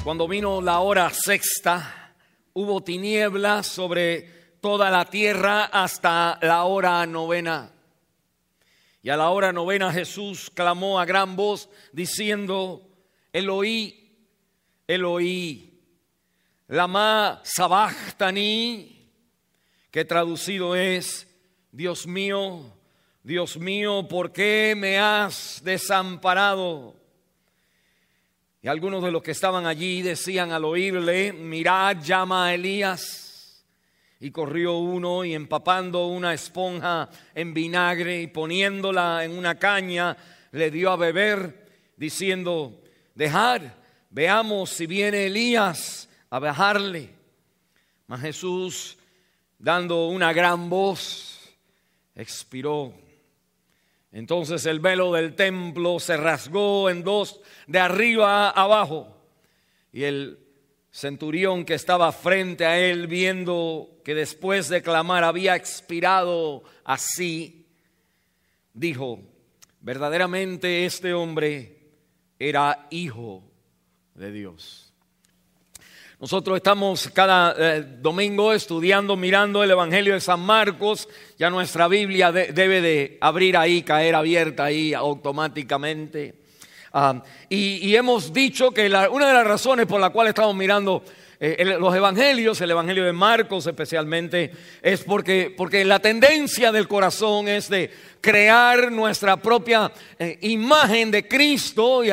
Cuando vino la hora sexta, hubo tinieblas sobre toda la tierra hasta la hora novena. Y a la hora novena Jesús clamó a gran voz diciendo: Eloí, Eloí, lama sabachthani, que traducido es: Dios mío, ¿por qué me has desamparado? Y algunos de los que estaban allí decían al oírle: mirad, llama a Elías. Y corrió uno y empapando una esponja en vinagre y poniéndola en una caña, le dio a beber, diciendo: dejad, veamos si viene Elías a bajarle. Mas Jesús, dando una gran voz, expiró. Entonces el velo del templo se rasgó en dos, de arriba a abajo. Y el centurión que estaba frente a él, viendo que después de clamar había expirado así, dijo: verdaderamente este hombre era hijo de Dios. Nosotros estamos cada domingo estudiando, mirando el Evangelio de San Marcos. Ya nuestra Biblia debe de abrir ahí, caer abierta ahí automáticamente. Y hemos dicho que una de las razones por la cual estamos mirando los Evangelios, el Evangelio de Marcos especialmente, es porque la tendencia del corazón es de crear nuestra propia imagen de Cristo, y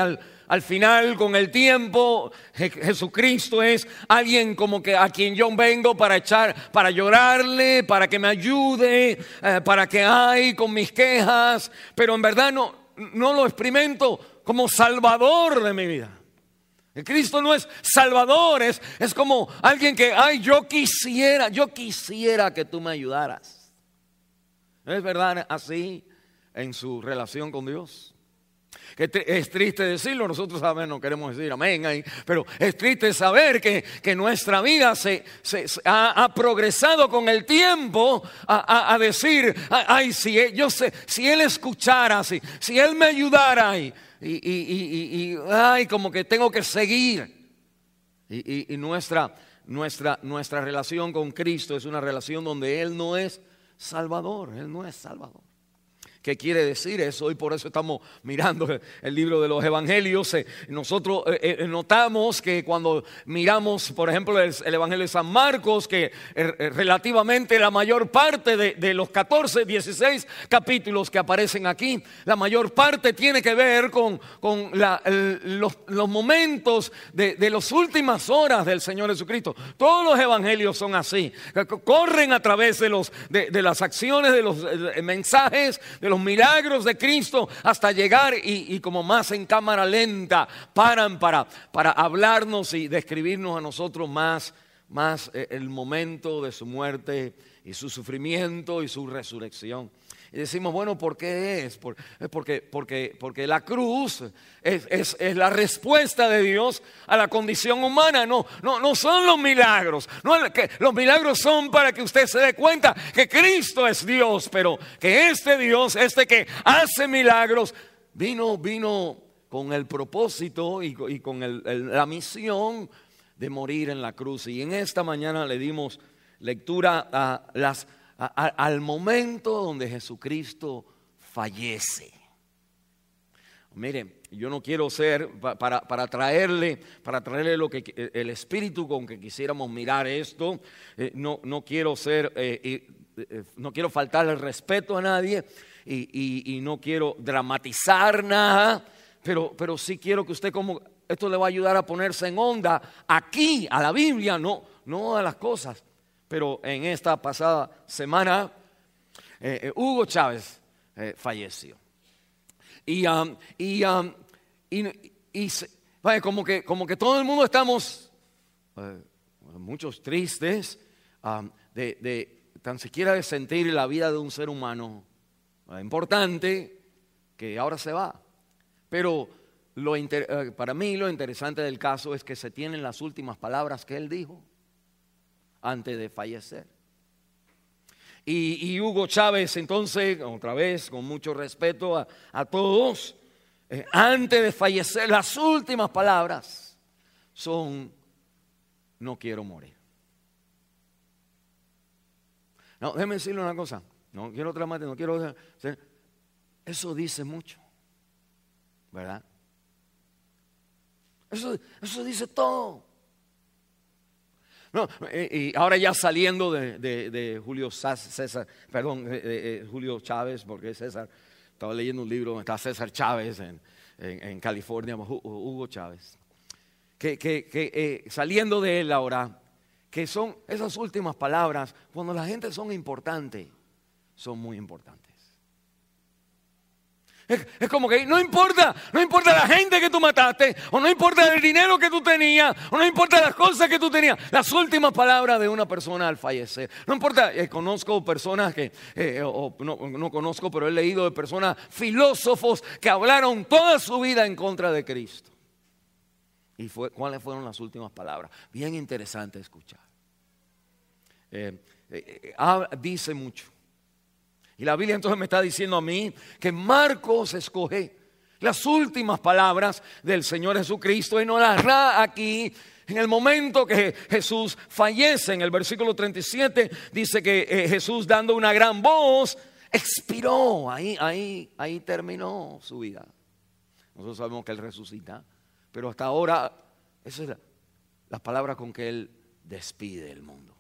al final, con el tiempo, Jesucristo es alguien como que a quien yo vengo para llorarle, para que me ayude, para que hay con mis quejas, pero en verdad no lo experimento como salvador de mi vida. El Cristo no es salvador, es como alguien que, yo quisiera que tú me ayudaras. ¿No es verdad así en su relación con Dios? Que es triste decirlo, nosotros sabemos, no queremos decir amén ahí, pero es triste saber que nuestra vida se ha progresado con el tiempo a decir: si Él escuchara, si Él me ayudara, como que tengo que seguir. Y nuestra relación con Cristo es una relación donde Él no es Salvador, Él no es Salvador. ¿Qué quiere decir eso? Y por eso estamos mirando el libro de los Evangelios. Nosotros notamos que cuando miramos, por ejemplo, el Evangelio de San Marcos, que relativamente la mayor parte de los 14, 16 capítulos que aparecen aquí, la mayor parte tiene que ver con los momentos de las últimas horas del Señor Jesucristo. Todos los Evangelios son así, corren a través de las acciones, de los mensajes, de los milagros de Cristo, hasta llegar y como más en cámara lenta paran para hablarnos y describirnos a nosotros más el momento de su muerte y su sufrimiento y su resurrección. Y decimos, bueno, ¿por qué es? Porque la cruz es la respuesta de Dios a la condición humana. No son los milagros. Los milagros son para que usted se dé cuenta que Cristo es Dios, pero que este Dios, que hace milagros, vino con el propósito y con la misión de morir en la cruz. Y en esta mañana le dimos lectura al momento donde Jesucristo fallece. Mire, yo no quiero ser para traerle lo que el espíritu con que quisiéramos mirar esto. No quiero ser, no quiero faltarle el respeto a nadie y no quiero dramatizar nada, pero sí quiero que usted, como esto le va a ayudar a ponerse en onda aquí a la Biblia, no a las cosas. Pero en esta pasada semana Hugo Chávez falleció. Como que todo el mundo estamos, muchos tristes, de tan siquiera de sentir la vida de un ser humano importante que ahora se va. Pero para mí lo interesante del caso es que se tienen las últimas palabras que él dijo antes de fallecer. Y Hugo Chávez, entonces, otra vez, con mucho respeto a todos, antes de fallecer, las últimas palabras son: no quiero morir. No, déjeme decirle una cosa. No quiero traumatizar, no quiero... Eso dice mucho, ¿verdad? Eso dice todo. No, y ahora ya saliendo de Julio César, perdón, Julio Chávez, porque César, estaba leyendo un libro donde está César Chávez en California, Hugo Chávez, que saliendo de él ahora, que son esas últimas palabras, cuando la gente son importantes, son muy importantes. Es como que no importa la gente que tú mataste, o no importa el dinero que tú tenías, o no importa las cosas que tú tenías. Las últimas palabras de una persona al fallecer. No importa, conozco personas que, no conozco, pero he leído de personas, filósofos que hablaron toda su vida en contra de Cristo. ¿Y cuáles fueron las últimas palabras? Bien interesante escuchar. Dice mucho. Y la Biblia entonces me está diciendo a mí que Marcos escoge las últimas palabras del Señor Jesucristo y nos las da aquí en el momento que Jesús fallece. En el versículo 37 dice que Jesús, dando una gran voz, expiró. Ahí terminó su vida. Nosotros sabemos que Él resucita, pero hasta ahora esa es la palabra con que Él despide el mundo.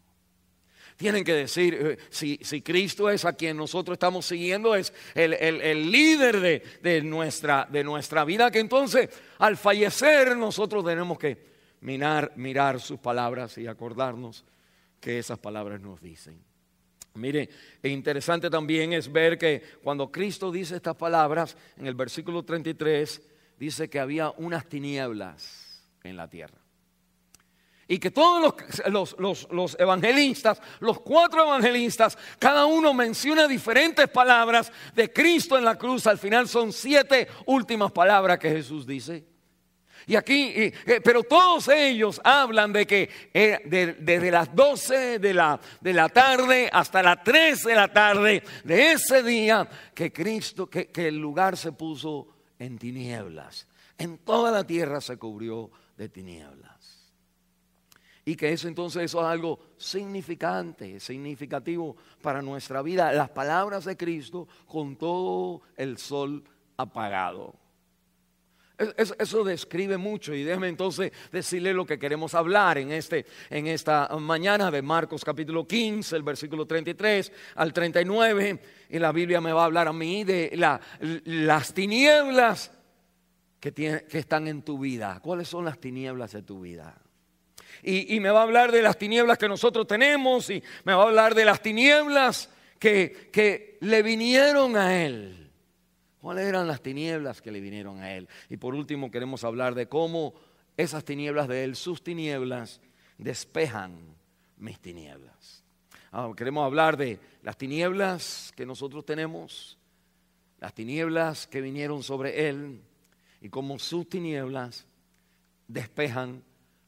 Tienen que decir, si Cristo es a quien nosotros estamos siguiendo, es el líder de nuestra vida, que entonces al fallecer nosotros tenemos que mirar sus palabras y acordarnos que esas palabras nos dicen. Mire, interesante también es ver que cuando Cristo dice estas palabras, en el versículo 33, dice que había unas tinieblas en la tierra. Y que todos los evangelistas, los 4 evangelistas, cada uno menciona diferentes palabras de Cristo en la cruz. Al final son 7 últimas palabras que Jesús dice. Y aquí, pero todos ellos hablan de que desde las 12 de la tarde hasta las 3 de la tarde de ese día, que Cristo, que el lugar se puso en tinieblas. En toda la tierra se cubrió de tinieblas. Y que eso es algo significativo para nuestra vida. Las palabras de Cristo con todo el sol apagado. Eso describe mucho, y déjeme entonces decirle lo que queremos hablar en esta mañana de Marcos capítulo 15, el versículo 33 al 39. Y la Biblia me va a hablar a mí de las tinieblas que están en tu vida. ¿Cuáles son las tinieblas de tu vida? Y me va a hablar de las tinieblas que nosotros tenemos, y me va a hablar de las tinieblas que le vinieron a él. ¿Cuáles eran las tinieblas que le vinieron a él? Y por último queremos hablar de cómo esas tinieblas de él, sus tinieblas, despejan mis tinieblas. Queremos hablar de las tinieblas que nosotros tenemos, las tinieblas que vinieron sobre él, y cómo sus tinieblas despejan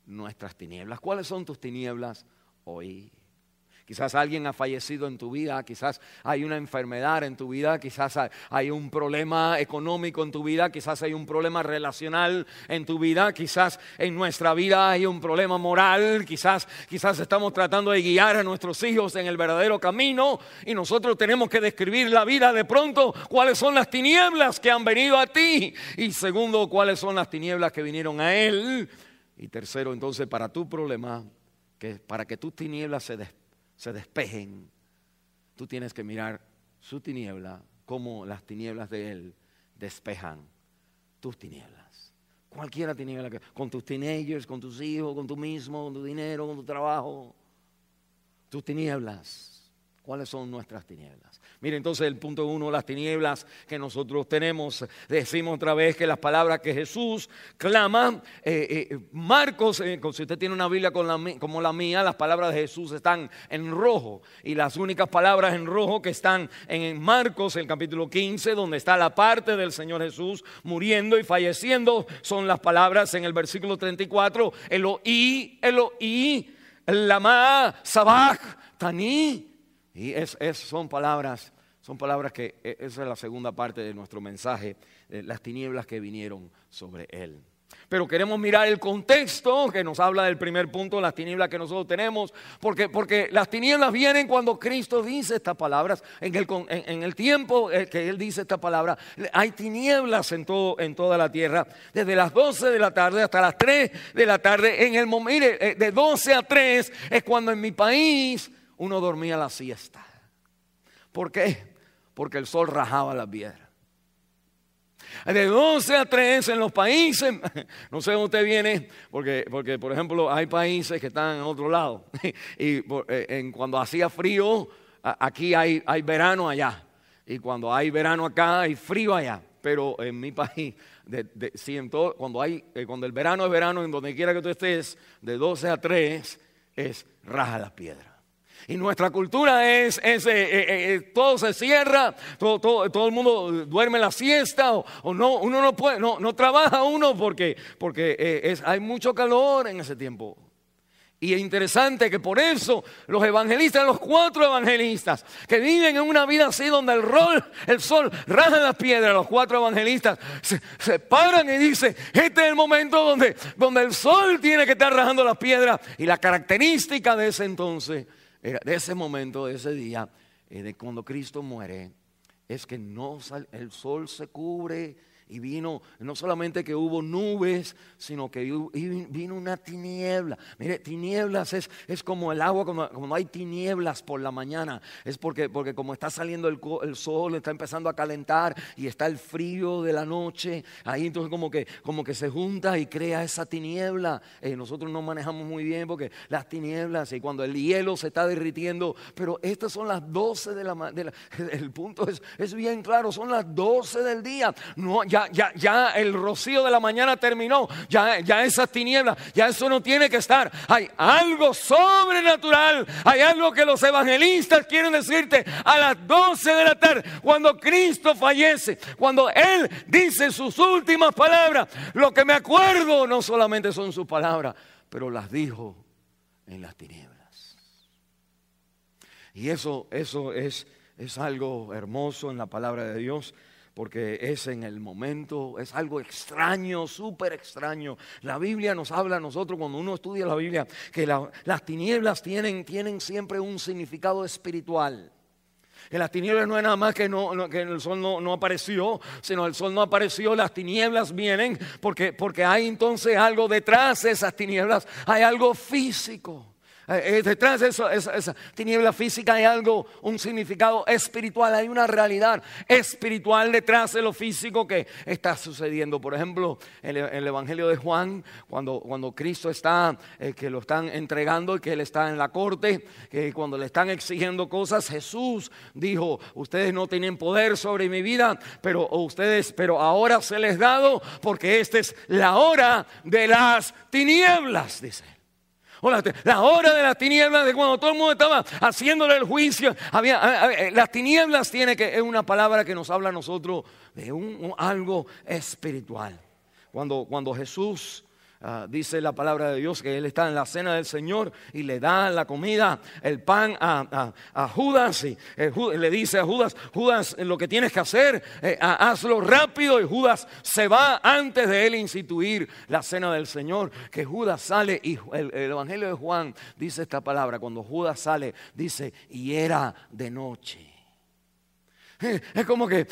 nuestras tinieblas. ¿Cuáles son tus tinieblas hoy? Quizás alguien ha fallecido en tu vida, quizás hay una enfermedad en tu vida, quizás hay un problema económico en tu vida, quizás hay un problema relacional en tu vida, quizás en nuestra vida hay un problema moral, quizás estamos tratando de guiar a nuestros hijos en el verdadero camino, y nosotros tenemos que describir la vida de pronto, cuáles son las tinieblas que han venido a ti, y segundo, cuáles son las tinieblas que vinieron a él. Y tercero, entonces, para tu problema, para que tus tinieblas se despejen, tú tienes que mirar su tiniebla, como las tinieblas de él despejan tus tinieblas. Cualquiera tiniebla, con tus teenagers, con tus hijos, con tú mismo, con tu dinero, con tu trabajo. Tus tinieblas. ¿Cuáles son nuestras tinieblas? Mire, entonces el punto 1, las tinieblas que nosotros tenemos. Decimos otra vez que las palabras que Jesús clama, Marcos, si usted tiene una Biblia como la mía, las palabras de Jesús están en rojo. Y las únicas palabras en rojo que están en Marcos, el capítulo 15, donde está la parte del Señor Jesús muriendo y falleciendo, son las palabras en el versículo 34, Eloí, Eloí, lama sabactani. Y son palabras que esa es la segunda parte de nuestro mensaje, las tinieblas que vinieron sobre él. Pero queremos mirar el contexto que nos habla del primer punto, las tinieblas que nosotros tenemos, porque las tinieblas vienen cuando Cristo dice estas palabras. En el tiempo que Él dice esta palabra, hay tinieblas en toda la tierra, desde las 12 de la tarde hasta las 3 de la tarde. Mire, de 12 a 3 es cuando en mi país uno dormía la siesta. ¿Por qué? Porque el sol rajaba la piedra. De 12 a 3 en los países, no sé dónde usted viene, porque por ejemplo hay países que están en otro lado y cuando hacía frío, aquí hay verano allá, y cuando hay verano acá hay frío allá. Pero en mi país, cuando el verano es verano, en donde quiera que tú estés, de 12 a 3 es raja la piedra. Y nuestra cultura es todo se cierra, todo el mundo duerme la siesta, o no, uno no puede, no trabaja uno porque hay mucho calor en ese tiempo. Y es interesante que por eso los evangelistas, los 4 evangelistas que viven en una vida así donde el sol raja las piedras, los 4 evangelistas se paran y dicen: este es el momento donde el sol tiene que estar rajando las piedras. Y la característica de ese entonces, de ese momento, de ese día, de cuando Cristo muere, es que el sol se cubre y vino, no solamente que hubo nubes, sino que vino una tiniebla. Mire, tinieblas es como el agua, cuando hay tinieblas por la mañana, es porque como está saliendo el sol, está empezando a calentar y está el frío de la noche, ahí entonces como que se junta y crea esa tiniebla. Nosotros no manejamos muy bien porque las tinieblas, y cuando el hielo se está derritiendo, pero estas son las 12 el punto es bien claro, son las 12 del día. No, ya el rocío de la mañana terminó, ya esas tinieblas, ya eso no tiene que estar. Hay algo sobrenatural, hay algo que los evangelistas quieren decirte a las 12 de la tarde, cuando Cristo fallece, cuando Él dice sus últimas palabras. Lo que me acuerdo no solamente son sus palabras, pero las dijo en las tinieblas. Y eso es algo hermoso en la palabra de Dios, porque es en el momento, es algo extraño, súper extraño. La Biblia nos habla a nosotros, cuando uno estudia la Biblia, que las tinieblas tienen siempre un significado espiritual. Que las tinieblas no es nada más que el sol no apareció, sino el sol no apareció, las tinieblas vienen porque hay entonces algo detrás de esas tinieblas, hay algo físico. Detrás de esa tiniebla física hay algo, un significado espiritual, hay una realidad espiritual detrás de lo físico que está sucediendo. Por ejemplo, en el Evangelio de Juan, cuando Cristo está, que lo están entregando y que Él está en la corte, que cuando le están exigiendo cosas, Jesús dijo: ustedes no tienen poder sobre mi vida, pero ahora se les ha dado, porque esta es la hora de las tinieblas, dice. La hora de las tinieblas, de cuando todo el mundo estaba haciéndole el juicio. Las tinieblas es una palabra que nos habla a nosotros de algo espiritual. Cuando Jesús dice la palabra de Dios que Él está en la cena del Señor y le da la comida, el pan a Judas, y le dice a Judas, lo que tienes que hacer, hazlo rápido. Y Judas se va antes de Él instituir la cena del Señor, que Judas sale, y el Evangelio de Juan dice esta palabra: cuando Judas sale, dice, y era de noche. Es como que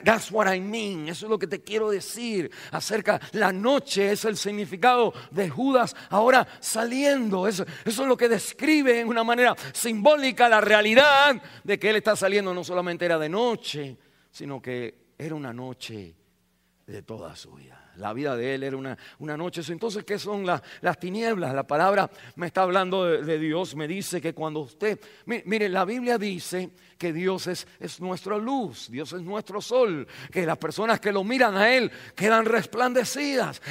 that's what I mean. Eso es lo que te quiero decir acerca. La noche es el significado de Judas ahora saliendo. Eso es lo que describe en una manera simbólica la realidad de que él está saliendo. No solamente era de noche, sino que era una noche de toda su vida. La vida de él era una noche. Entonces, ¿qué son las tinieblas? La palabra me está hablando de Dios. Me dice que cuando usted... Mire, la Biblia dice que Dios es nuestra luz, Dios es nuestro sol, que las personas que lo miran a Él quedan resplandecidas,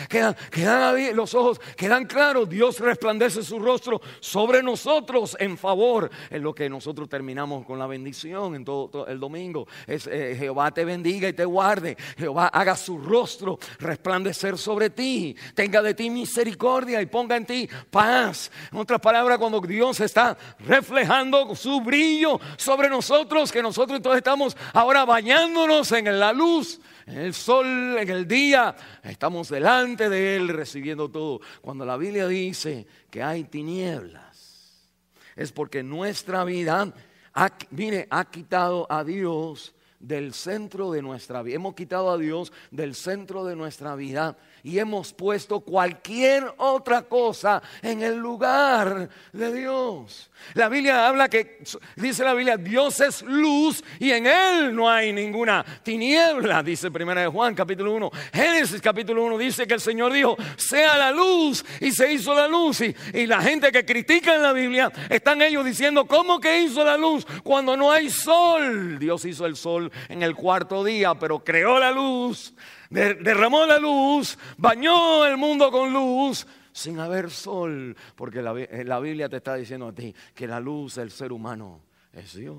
los ojos quedan claros. Dios resplandece su rostro sobre nosotros en favor. Es lo que nosotros terminamos con la bendición en todo el domingo. Jehová te bendiga y te guarde. Jehová haga su rostro resplandecer sobre ti, tenga de ti misericordia y ponga en ti paz. En otras palabras, cuando Dios está reflejando su brillo sobre nosotros, que nosotros entonces estamos ahora bañándonos en la luz, En el sol, en el día, estamos delante de Él recibiendo todo. Cuando la Biblia dice que hay tinieblas, es porque nuestra vida, ha quitado a Dios del centro de nuestra vida. Hemos quitado a Dios del centro de nuestra vida y hemos puesto cualquier otra cosa en el lugar de Dios. La Biblia habla que, dice la Biblia, Dios es luz y en Él no hay ninguna tiniebla, dice 1 Juan capítulo 1. Génesis capítulo 1 dice que el Señor dijo, sea la luz, y se hizo la luz. Y la gente que critica en la Biblia, están ellos diciendo, ¿cómo que hizo la luz cuando no hay sol? Dios hizo el sol en el cuarto día, pero creó la luz, derramó la luz, bañó el mundo con luz sin haber sol, porque la Biblia te está diciendo a ti que la luz del ser humano es Dios.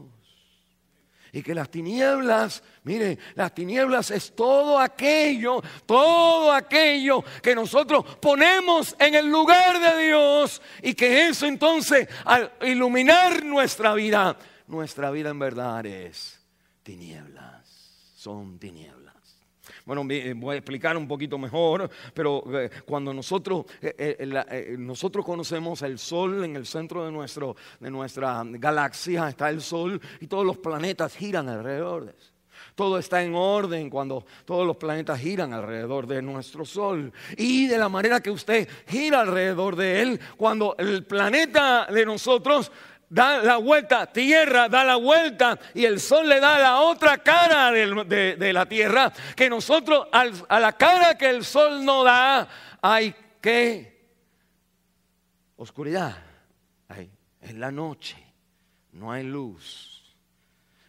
Y que las tinieblas, mire, las tinieblas es todo aquello que nosotros ponemos en el lugar de Dios, y que eso entonces, al iluminar nuestra vida en verdad es tinieblas, son tinieblas. Bueno, voy a explicar un poquito mejor, pero cuando nosotros conocemos el Sol, en el centro de nuestra galaxia está el Sol, y todos los planetas giran alrededor de eso. Todo está en orden cuando todos los planetas giran alrededor de nuestro Sol. Y de la manera que usted gira alrededor de él, cuando el planeta de nosotros da la vuelta, Tierra da la vuelta y el Sol le da la otra cara de la Tierra, que nosotros a la cara que el Sol no da, hay que oscuridad, es la noche, no hay luz.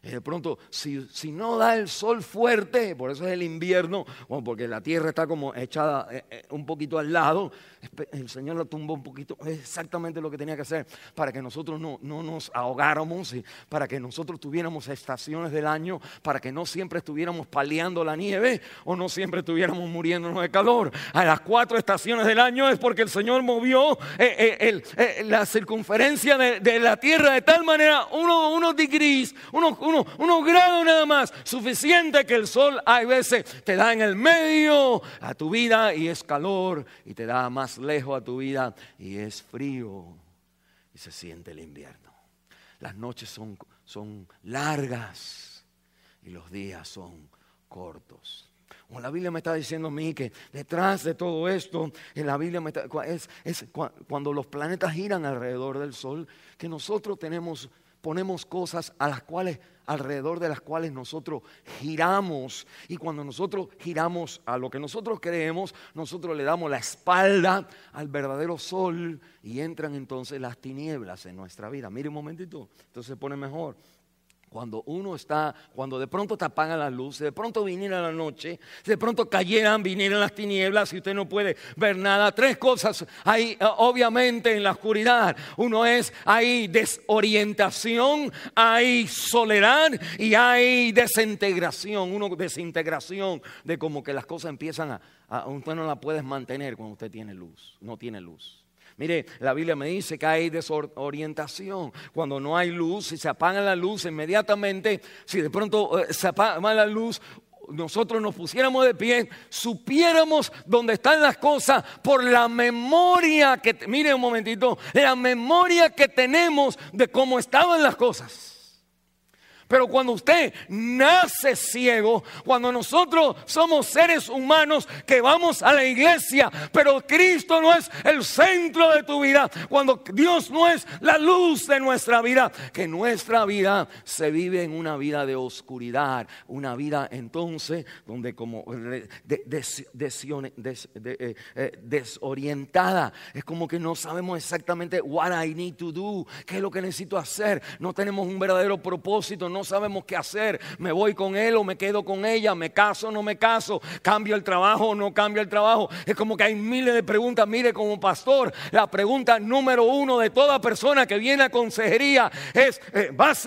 Y de pronto, si no da el sol fuerte, por eso es el invierno, bueno, porque la tierra está como echada un poquito al lado, el Señor la tumbó un poquito, es exactamente lo que tenía que hacer para que nosotros no nos ahogáramos, y para que nosotros tuviéramos estaciones del año, para que no siempre estuviéramos paliando la nieve o no siempre estuviéramos muriéndonos de calor. A las 4 estaciones del año es porque el Señor movió la circunferencia de la tierra de tal manera, unos degrees, unos grados nada más, suficiente que el sol a veces te da en el medio a tu vida y es calor, y te da más lejos a tu vida y es frío y se siente el invierno. Las noches son largas y los días son cortos. Como la Biblia me está diciendo a mí que detrás de todo esto, en la Biblia es cuando los planetas giran alrededor del sol, que nosotros ponemos cosas alrededor de las cuales nosotros giramos, y cuando nosotros giramos a lo que nosotros creemos, nosotros le damos la espalda al verdadero sol y entran entonces las tinieblas en nuestra vida. Mire un momentito, entonces se pone mejor. Cuando de pronto te apagan las luces, de pronto viniera la noche, de pronto vinieran las tinieblas y usted no puede ver nada. 3 cosas hay obviamente en la oscuridad. Uno es, hay desorientación, hay soledad y hay desintegración. Desintegración de como que las cosas empiezan usted no la puedes mantener cuando usted no tiene luz. Mire, la Biblia me dice que hay desorientación. Cuando no hay luz, si se apaga la luz inmediatamente, si de pronto se apaga la luz, nosotros nos pusiéramos de pie, supiéramos dónde están las cosas por la memoria mire un momentito, la memoria que tenemos de cómo estaban las cosas. Pero cuando usted nace ciego, cuando nosotros somos seres humanos que vamos a la iglesia, pero Cristo no es el centro de tu vida, cuando Dios no es la luz de nuestra vida, que nuestra vida se vive en una vida de oscuridad, una vida entonces donde como desorientada, es como que no sabemos exactamente what I need to do, qué es lo que necesito hacer, no tenemos un verdadero propósito, no sabemos qué hacer, me voy con él o me quedo con ella, me caso o no me caso, cambio el trabajo o no cambio el trabajo. Es como que hay miles de preguntas. Mire, como pastor, la pregunta número 1 de toda persona que viene a consejería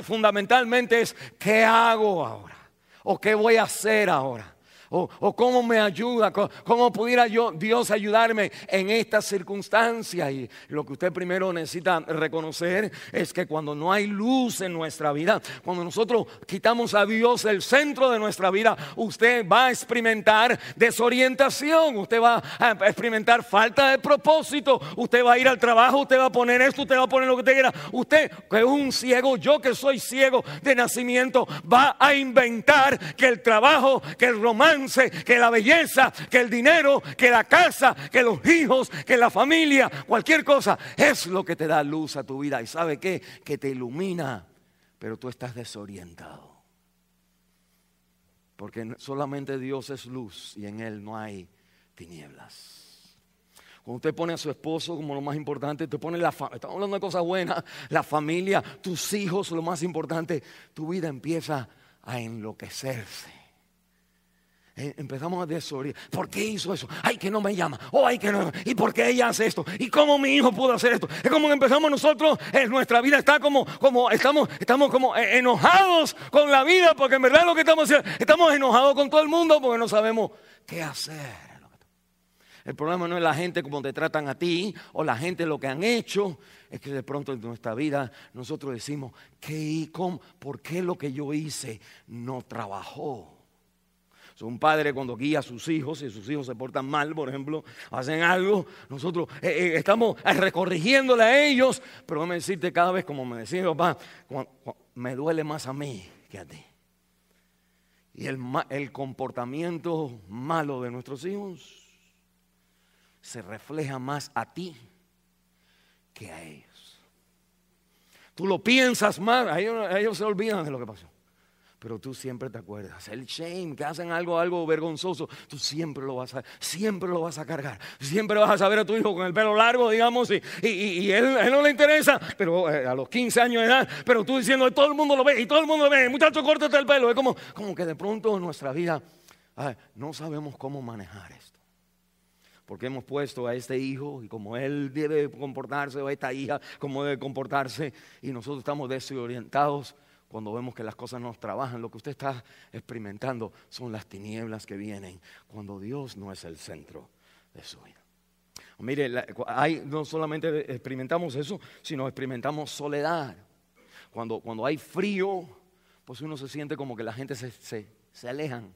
fundamentalmente es ¿qué hago ahora? ¿O qué voy a hacer ahora? o cómo me ayuda, cómo pudiera Dios ayudarme en esta circunstancia. Y lo que usted primero necesita reconocer es que cuando no hay luz en nuestra vida, cuando nosotros quitamos a Dios del centro de nuestra vida, usted va a experimentar desorientación, usted va a experimentar falta de propósito, usted va a ir al trabajo, usted va a poner esto, usted va a poner lo que usted quiera. Usted que es un ciego, yo que soy ciego de nacimiento, va a inventar que el trabajo, que el romance, que la belleza, que el dinero, que la casa, que los hijos, que la familia, cualquier cosa es lo que te da luz a tu vida. ¿Y sabe qué? Que te ilumina, pero tú estás desorientado. Porque solamente Dios es luz y en Él no hay tinieblas. Cuando usted pone a su esposo como lo más importante, te pone estamos hablando de cosas buenas, la familia, tus hijos, lo más importante, tu vida empieza a enloquecerse. Empezamos a desorientar. ¿Por qué hizo eso? Ay, que no me llama. Oh, ay, que no. ¿Y por qué ella hace esto? ¿Y cómo mi hijo pudo hacer esto? Es como que empezamos nosotros, nuestra vida está estamos como enojados con la vida, porque en verdad lo que estamos haciendo, estamos enojados con todo el mundo porque no sabemos qué hacer. El problema no es la gente como te tratan a ti o la gente lo que han hecho. Es que de pronto en nuestra vida nosotros decimos, ¿por qué lo que yo hice no trabajó? Un padre cuando guía a sus hijos, si sus hijos se portan mal, por ejemplo, hacen algo, nosotros estamos recorrigiéndole a ellos. Pero déjame decirte, cada vez como me decía papá, me duele más a mí que a ti. Y el comportamiento malo de nuestros hijos se refleja más a ti que a ellos. Tú lo piensas más, ellos se olvidan de lo que pasó, pero tú siempre te acuerdas. El shame, que hacen algo vergonzoso, tú siempre lo vas a cargar. Siempre vas a saber a tu hijo con el pelo largo, digamos, y él no le interesa, pero a los 15 años de edad, pero tú diciendo, todo el mundo lo ve, y todo el mundo lo ve, muchacho, córtate el pelo. Es como que de pronto en nuestra vida no sabemos cómo manejar esto. Porque hemos puesto a este hijo y como él debe comportarse, o a esta hija como debe comportarse, y nosotros estamos desorientados cuando vemos que las cosas no trabajan. Lo que usted está experimentando son las tinieblas que vienen cuando Dios no es el centro de su vida. Mire, no solamente experimentamos eso, sino experimentamos soledad. Cuando hay frío, pues uno se siente como que la gente se alejan.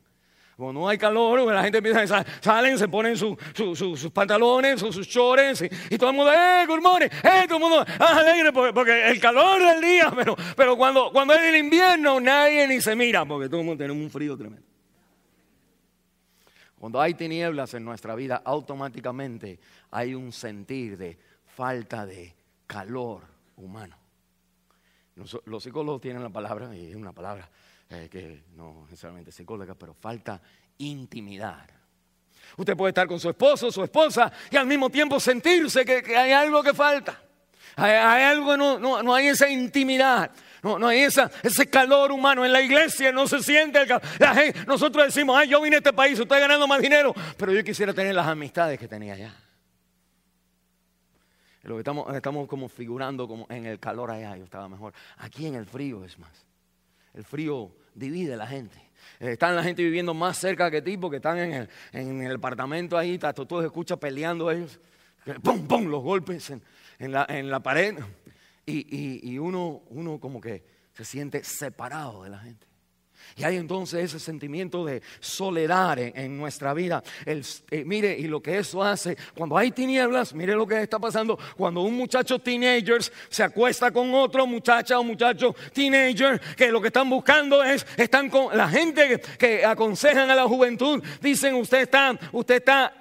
Cuando no hay calor, la gente empieza salen, se ponen sus pantalones, sus shorts, y todo el mundo, good morning, todo el mundo alegre porque el calor del día, pero cuando es el invierno nadie ni se mira, porque todo el mundo tiene un frío tremendo. Cuando hay tinieblas en nuestra vida, automáticamente hay un sentir de falta de calor humano. Los psicólogos tienen la palabra, y es una palabra que no necesariamente psicóloga, pero falta intimidad. Usted puede estar con su esposo, su esposa, y al mismo tiempo sentirse que hay algo que falta. Hay algo, no hay esa intimidad. No hay ese calor humano. En la iglesia no se siente el calor. Nosotros decimos, yo vine a este país, estoy ganando más dinero, pero yo quisiera tener las amistades que tenía allá. Lo que estamos como figurando como en el calor allá, yo estaba mejor. Aquí en el frío es más. El frío divide a la gente. Están la gente viviendo más cerca que ti porque están en el apartamento ahí, tú escuchas peleando ellos, pum, pum, los golpes en la pared, y uno como que se siente separado de la gente. Y hay entonces ese sentimiento de soledad en nuestra vida. Mire, y lo que eso hace, cuando hay tinieblas, mire lo que está pasando. Cuando un muchacho teenager se acuesta con otro muchacha o muchacho teenager, que lo que están buscando están con la gente que aconsejan a la juventud, dicen usted está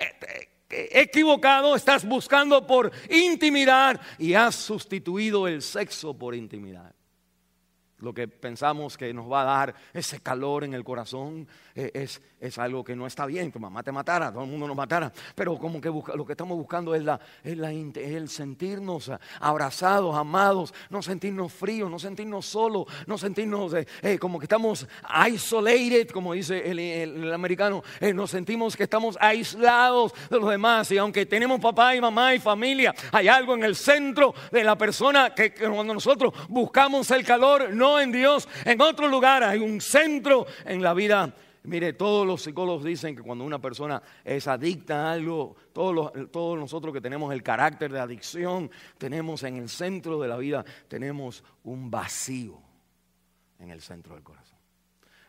equivocado, estás buscando por intimidad y has sustituido el sexo por intimidad. Lo que pensamos que nos va a dar ese calor en el corazón es algo que no está bien. Tu mamá te matara, todo el mundo nos matara. Pero como que lo que estamos buscando es el sentirnos abrazados, amados, no sentirnos fríos, no sentirnos solos, no sentirnos como que estamos isolated, como dice el americano. Nos sentimos que estamos aislados de los demás. Y aunque tenemos papá y mamá y familia, hay algo en el centro de la persona que cuando nosotros buscamos el calor, no en Dios, en otro lugar hay un centro en la vida Mire, todos los psicólogos dicen que cuando una persona es adicta a algo, todos nosotros que tenemos el carácter de adicción, tenemos en el centro de la vida, tenemos un vacío en el centro del corazón.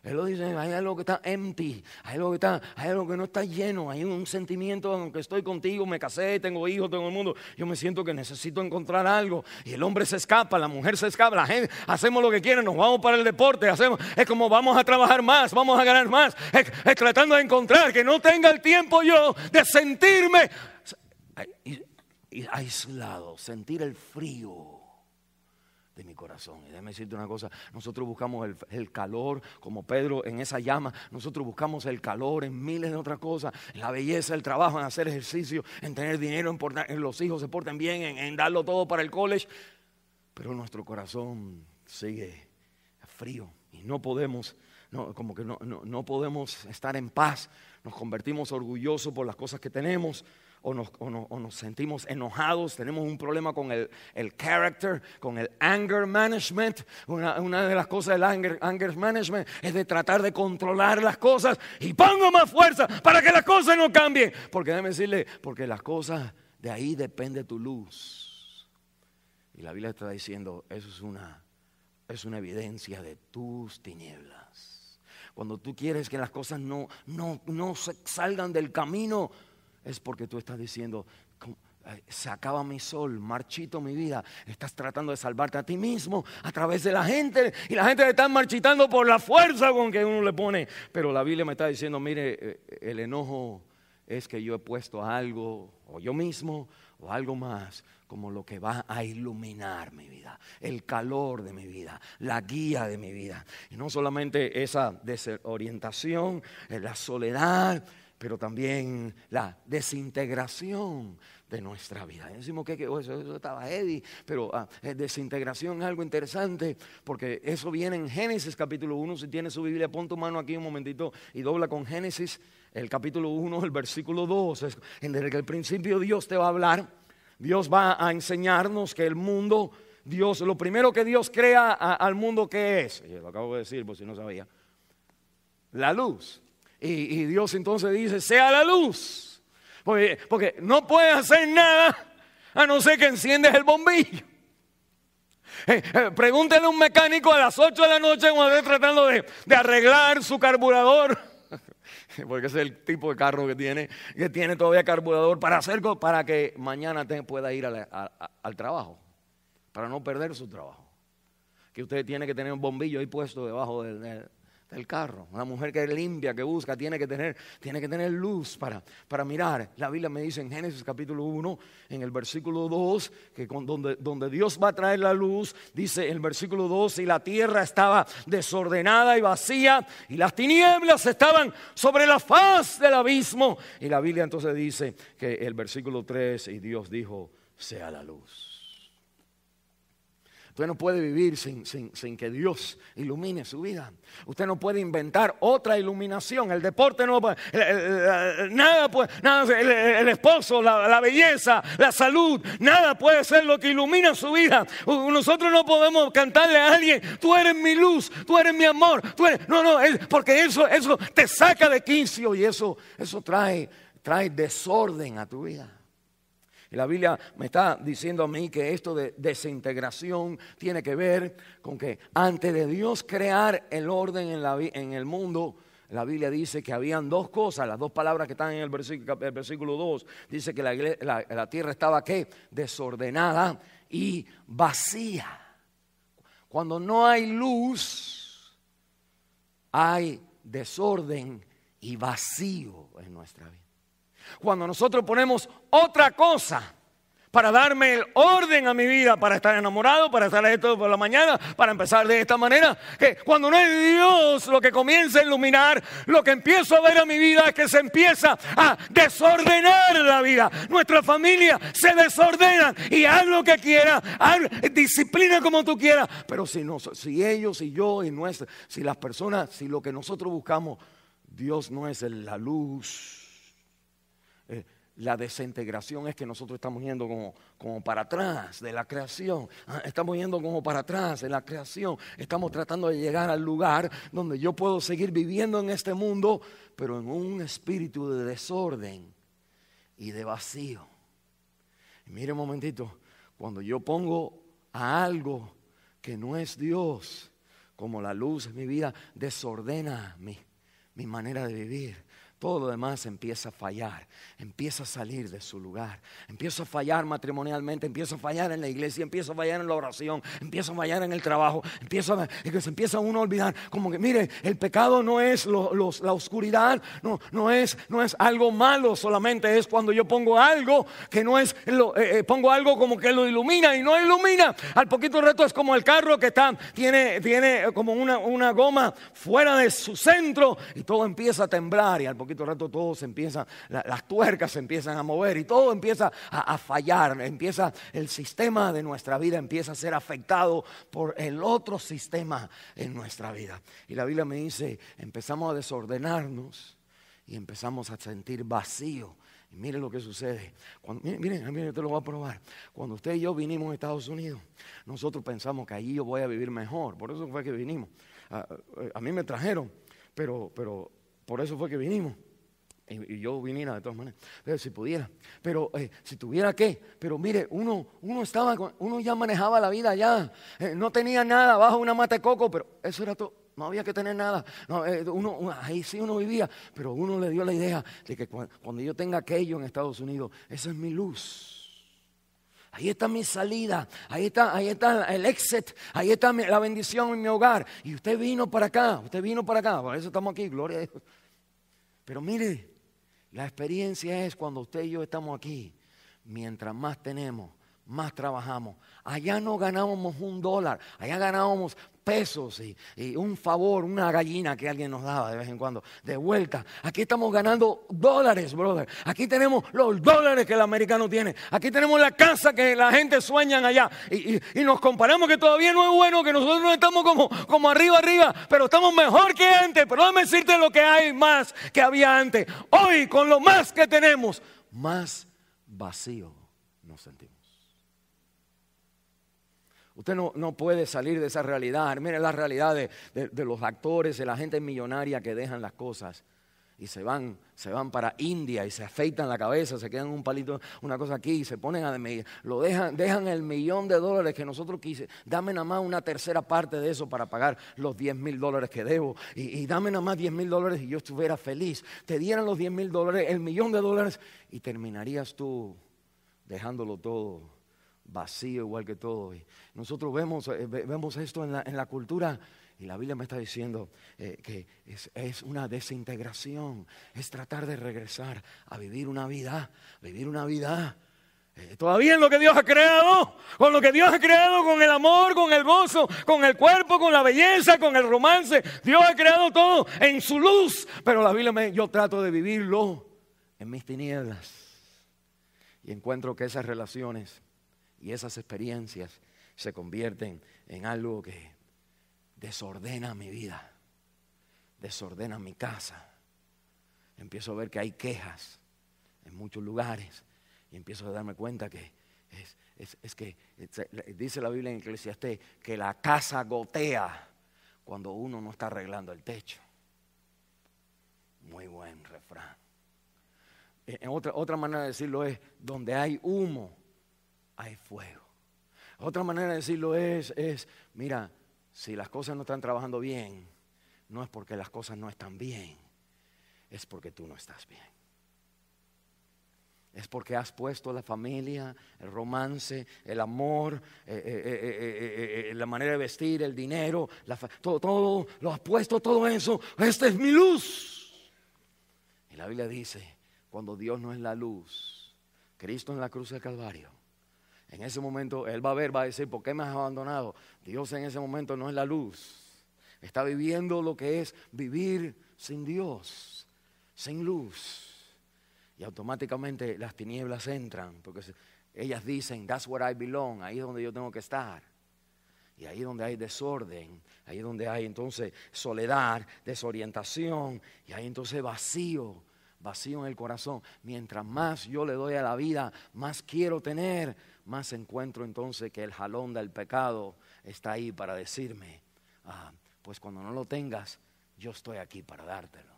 Él lo dice, hay algo que está empty, hay algo que no está lleno, hay un sentimiento, aunque estoy contigo, me casé, tengo hijos, tengo el mundo, yo me siento que necesito encontrar algo. Y el hombre se escapa, la mujer se escapa, la gente, hacemos lo que quieren, nos vamos para el deporte, es como vamos a trabajar más, vamos a ganar más, es tratando de encontrar, que no tenga el tiempo yo de sentirme aislado, sentir el frío de mi corazón. Y déjame decirte una cosa, nosotros buscamos el calor, como Pedro en esa llama, nosotros buscamos el calor en miles de otras cosas, en la belleza, el trabajo, en hacer ejercicio, en tener dinero, en los hijos se porten bien, en darlo todo para el college, pero nuestro corazón sigue frío y no podemos estar en paz. Nos convertimos orgullosos por las cosas que tenemos, o nos sentimos enojados, tenemos un problema con el character, con el anger management. Una de las cosas del anger management es de tratar de controlar las cosas y pongo más fuerza para que las cosas no cambien. Porque déjeme decirle, porque las cosas, de ahí depende tu luz. Y la Biblia está diciendo, eso es una evidencia de tus tinieblas. Cuando tú quieres que las cosas no salgan del camino, es porque tú estás diciendo, se acaba mi sol, marchito mi vida. Estás tratando de salvarte a ti mismo a través de la gente. Y la gente le está marchitando por la fuerza con que uno le pone. Pero la Biblia me está diciendo, mire, el enojo es que yo he puesto algo, o yo mismo, o algo más, como lo que va a iluminar mi vida, el calor de mi vida, la guía de mi vida. Y no solamente esa desorientación, la soledad, pero también la desintegración de nuestra vida. Decimos que eso estaba heavy, pero desintegración es algo interesante, porque eso viene en Génesis capítulo 1. Si tiene su Biblia, pon tu mano aquí un momentito y dobla con Génesis, el capítulo 1, el versículo 2. Desde que al principio Dios te va a hablar, Dios va a enseñarnos que el mundo, lo primero que Dios crea al mundo, ¿qué es? Yo lo acabo de decir, por si no sabía. La luz. Y Dios entonces dice, sea la luz. Porque no puedes hacer nada a no ser que enciendes el bombillo. Pregúntele a un mecánico a las 8 de la noche cuando esté tratando de arreglar su carburador. Porque ese es el tipo de carro que tiene todavía carburador para que mañana pueda ir al trabajo, para no perder su trabajo. Que usted tiene que tener un bombillo ahí puesto debajo del carro. Una mujer que limpia, que busca, tiene que tener luz para mirar. La Biblia me dice en Génesis capítulo 1, en el versículo 2, que donde Dios va a traer la luz, dice el versículo 2, y la tierra estaba desordenada y vacía, y las tinieblas estaban sobre la faz del abismo. Y la Biblia entonces dice que el versículo 3, y Dios dijo, sea la luz. Usted no puede vivir sin que Dios ilumine su vida. Usted no puede inventar otra iluminación. El deporte no puede, el esposo, la belleza, la salud, nada puede ser lo que ilumina su vida. Nosotros no podemos cantarle a alguien, tú eres mi luz, tú eres mi amor. Porque eso te saca de quicio y eso trae desorden a tu vida. Y la Biblia me está diciendo a mí que esto de desintegración tiene que ver con que antes de Dios crear el orden en el mundo, la Biblia dice que habían dos cosas, las dos palabras que están en el versículo 2, dice que la tierra estaba ¿qué? Desordenada y vacía. Cuando no hay luz, hay desorden y vacío en nuestra vida. Cuando nosotros ponemos otra cosa para darme el orden a mi vida, para estar enamorado, para estar esto por la mañana, para empezar de esta manera, que cuando no es Dios lo que comienza a iluminar, lo que empiezo a ver a mi vida es que se empieza a desordenar la vida. Nuestra familia se desordena y haz lo que quiera, disciplina como tú quieras, pero si ellos y yo y si las personas, si lo que nosotros buscamos, Dios no es la luz. La desintegración es que nosotros estamos yendo como para atrás de la creación. Estamos yendo como para atrás de la creación. Estamos tratando de llegar al lugar donde yo puedo seguir viviendo en este mundo, pero en un espíritu de desorden y de vacío. Y mire un momentito, cuando yo pongo a algo que no es Dios como la luz en mi vida, desordena mi manera de vivir. Todo lo demás empieza a fallar, empieza a salir de su lugar. Empiezo a fallar matrimonialmente, empiezo a fallar en la iglesia, empiezo a fallar en la oración, empiezo a fallar en el trabajo, se empieza uno a olvidar. Como que mire, el pecado no es la oscuridad, no es algo malo solamente, es cuando yo pongo algo que no es, pongo algo como que lo ilumina y no ilumina. Al poquito rato es como el carro que tiene como una goma fuera de su centro y todo empieza a temblar y al poquito rato todo se empieza, las tuercas se empiezan a mover y todo empieza a fallar, el sistema de nuestra vida empieza a ser afectado por el otro sistema en nuestra vida. Y la Biblia me dice, empezamos a desordenarnos y empezamos a sentir vacío. Y miren lo que sucede. Miren, te lo voy a probar. Cuando usted y yo vinimos a Estados Unidos, nosotros pensamos que allí yo voy a vivir mejor. Por eso fue que vinimos. A mí me trajeron, pero por eso fue que vinimos. Y yo viniera de todas maneras. Pero si pudiera. Pero si tuviera que. Pero mire, uno ya manejaba la vida ya. No tenía nada bajo una mata de coco, pero eso era todo. No había que tener nada. No, ahí sí uno vivía. Pero uno le dio la idea de que cuando yo tenga aquello en Estados Unidos, esa es mi luz. Ahí está mi salida, ahí está el exit, ahí está la bendición en mi hogar. Y usted vino para acá, por eso estamos aquí, gloria a Dios. Pero mire, la experiencia es cuando usted y yo estamos aquí, mientras más tenemos, más trabajamos. Allá no ganábamos $1, allá ganábamos pesos y un favor, una gallina que alguien nos daba de vez en cuando, de vuelta. Aquí estamos ganando dólares, brother. Aquí tenemos los dólares que el americano tiene. Aquí tenemos la casa que la gente sueña allá. Y nos comparamos que todavía no es bueno, que nosotros no estamos como arriba, pero estamos mejor que antes. Pero déjame decirte lo que hay más que había antes. Hoy, con lo más que tenemos, más vacío nos sentimos. Usted no puede salir de esa realidad. Mire la realidad de los actores, de la gente millonaria que dejan las cosas y se van para India y se afeitan la cabeza, se quedan un palito, una cosa aquí y se ponen a medir. Dejan el $1,000,000 que nosotros quise. Dame nada más una tercera parte de eso para pagar los $10,000 que debo. Y dame nada más $10,000 y yo estuviera feliz. Te dieran los $10,000, el $1,000,000 y terminarías tú dejándolo todo vacío igual que todo. Y nosotros vemos esto en la cultura y la Biblia me está diciendo que es una desintegración, es tratar de regresar a vivir una vida todavía en lo que Dios ha creado, con lo que Dios ha creado, con el amor, con el gozo, con el cuerpo, con la belleza, con el romance. Dios ha creado todo en su luz, pero la Biblia yo trato de vivirlo en mis tinieblas y encuentro que esas relaciones y esas experiencias se convierten en algo que desordena mi vida, desordena mi casa. Empiezo a ver que hay quejas en muchos lugares y empiezo a darme cuenta que es que dice la Biblia en Eclesiastés que la casa gotea cuando uno no está arreglando el techo. Muy buen refrán. Otra manera de decirlo es: donde hay humo, hay fuego. Otra manera de decirlo es, mira, si las cosas no están trabajando bien, no es porque las cosas no están bien, es porque tú no estás bien. Es porque has puesto la familia, el romance, el amor, la manera de vestir, el dinero, todo, lo has puesto todo eso. Esta es mi luz. Y la Biblia dice, cuando Dios no es la luz, Cristo en la cruz del Calvario, en ese momento Él va a decir, ¿por qué me has abandonado? Dios en ese momento no es la luz. Está viviendo lo que es vivir sin Dios, sin luz. Y automáticamente las tinieblas entran, porque ellas dicen, that's where I belong, ahí es donde yo tengo que estar. Y ahí es donde hay desorden, ahí es donde hay entonces soledad, desorientación, y hay entonces vacío vacío en el corazón. Mientras más yo le doy a la vida, más quiero tener, más encuentro entonces que el jalón del pecado está ahí para decirme, pues cuando no lo tengas, yo estoy aquí para dártelo.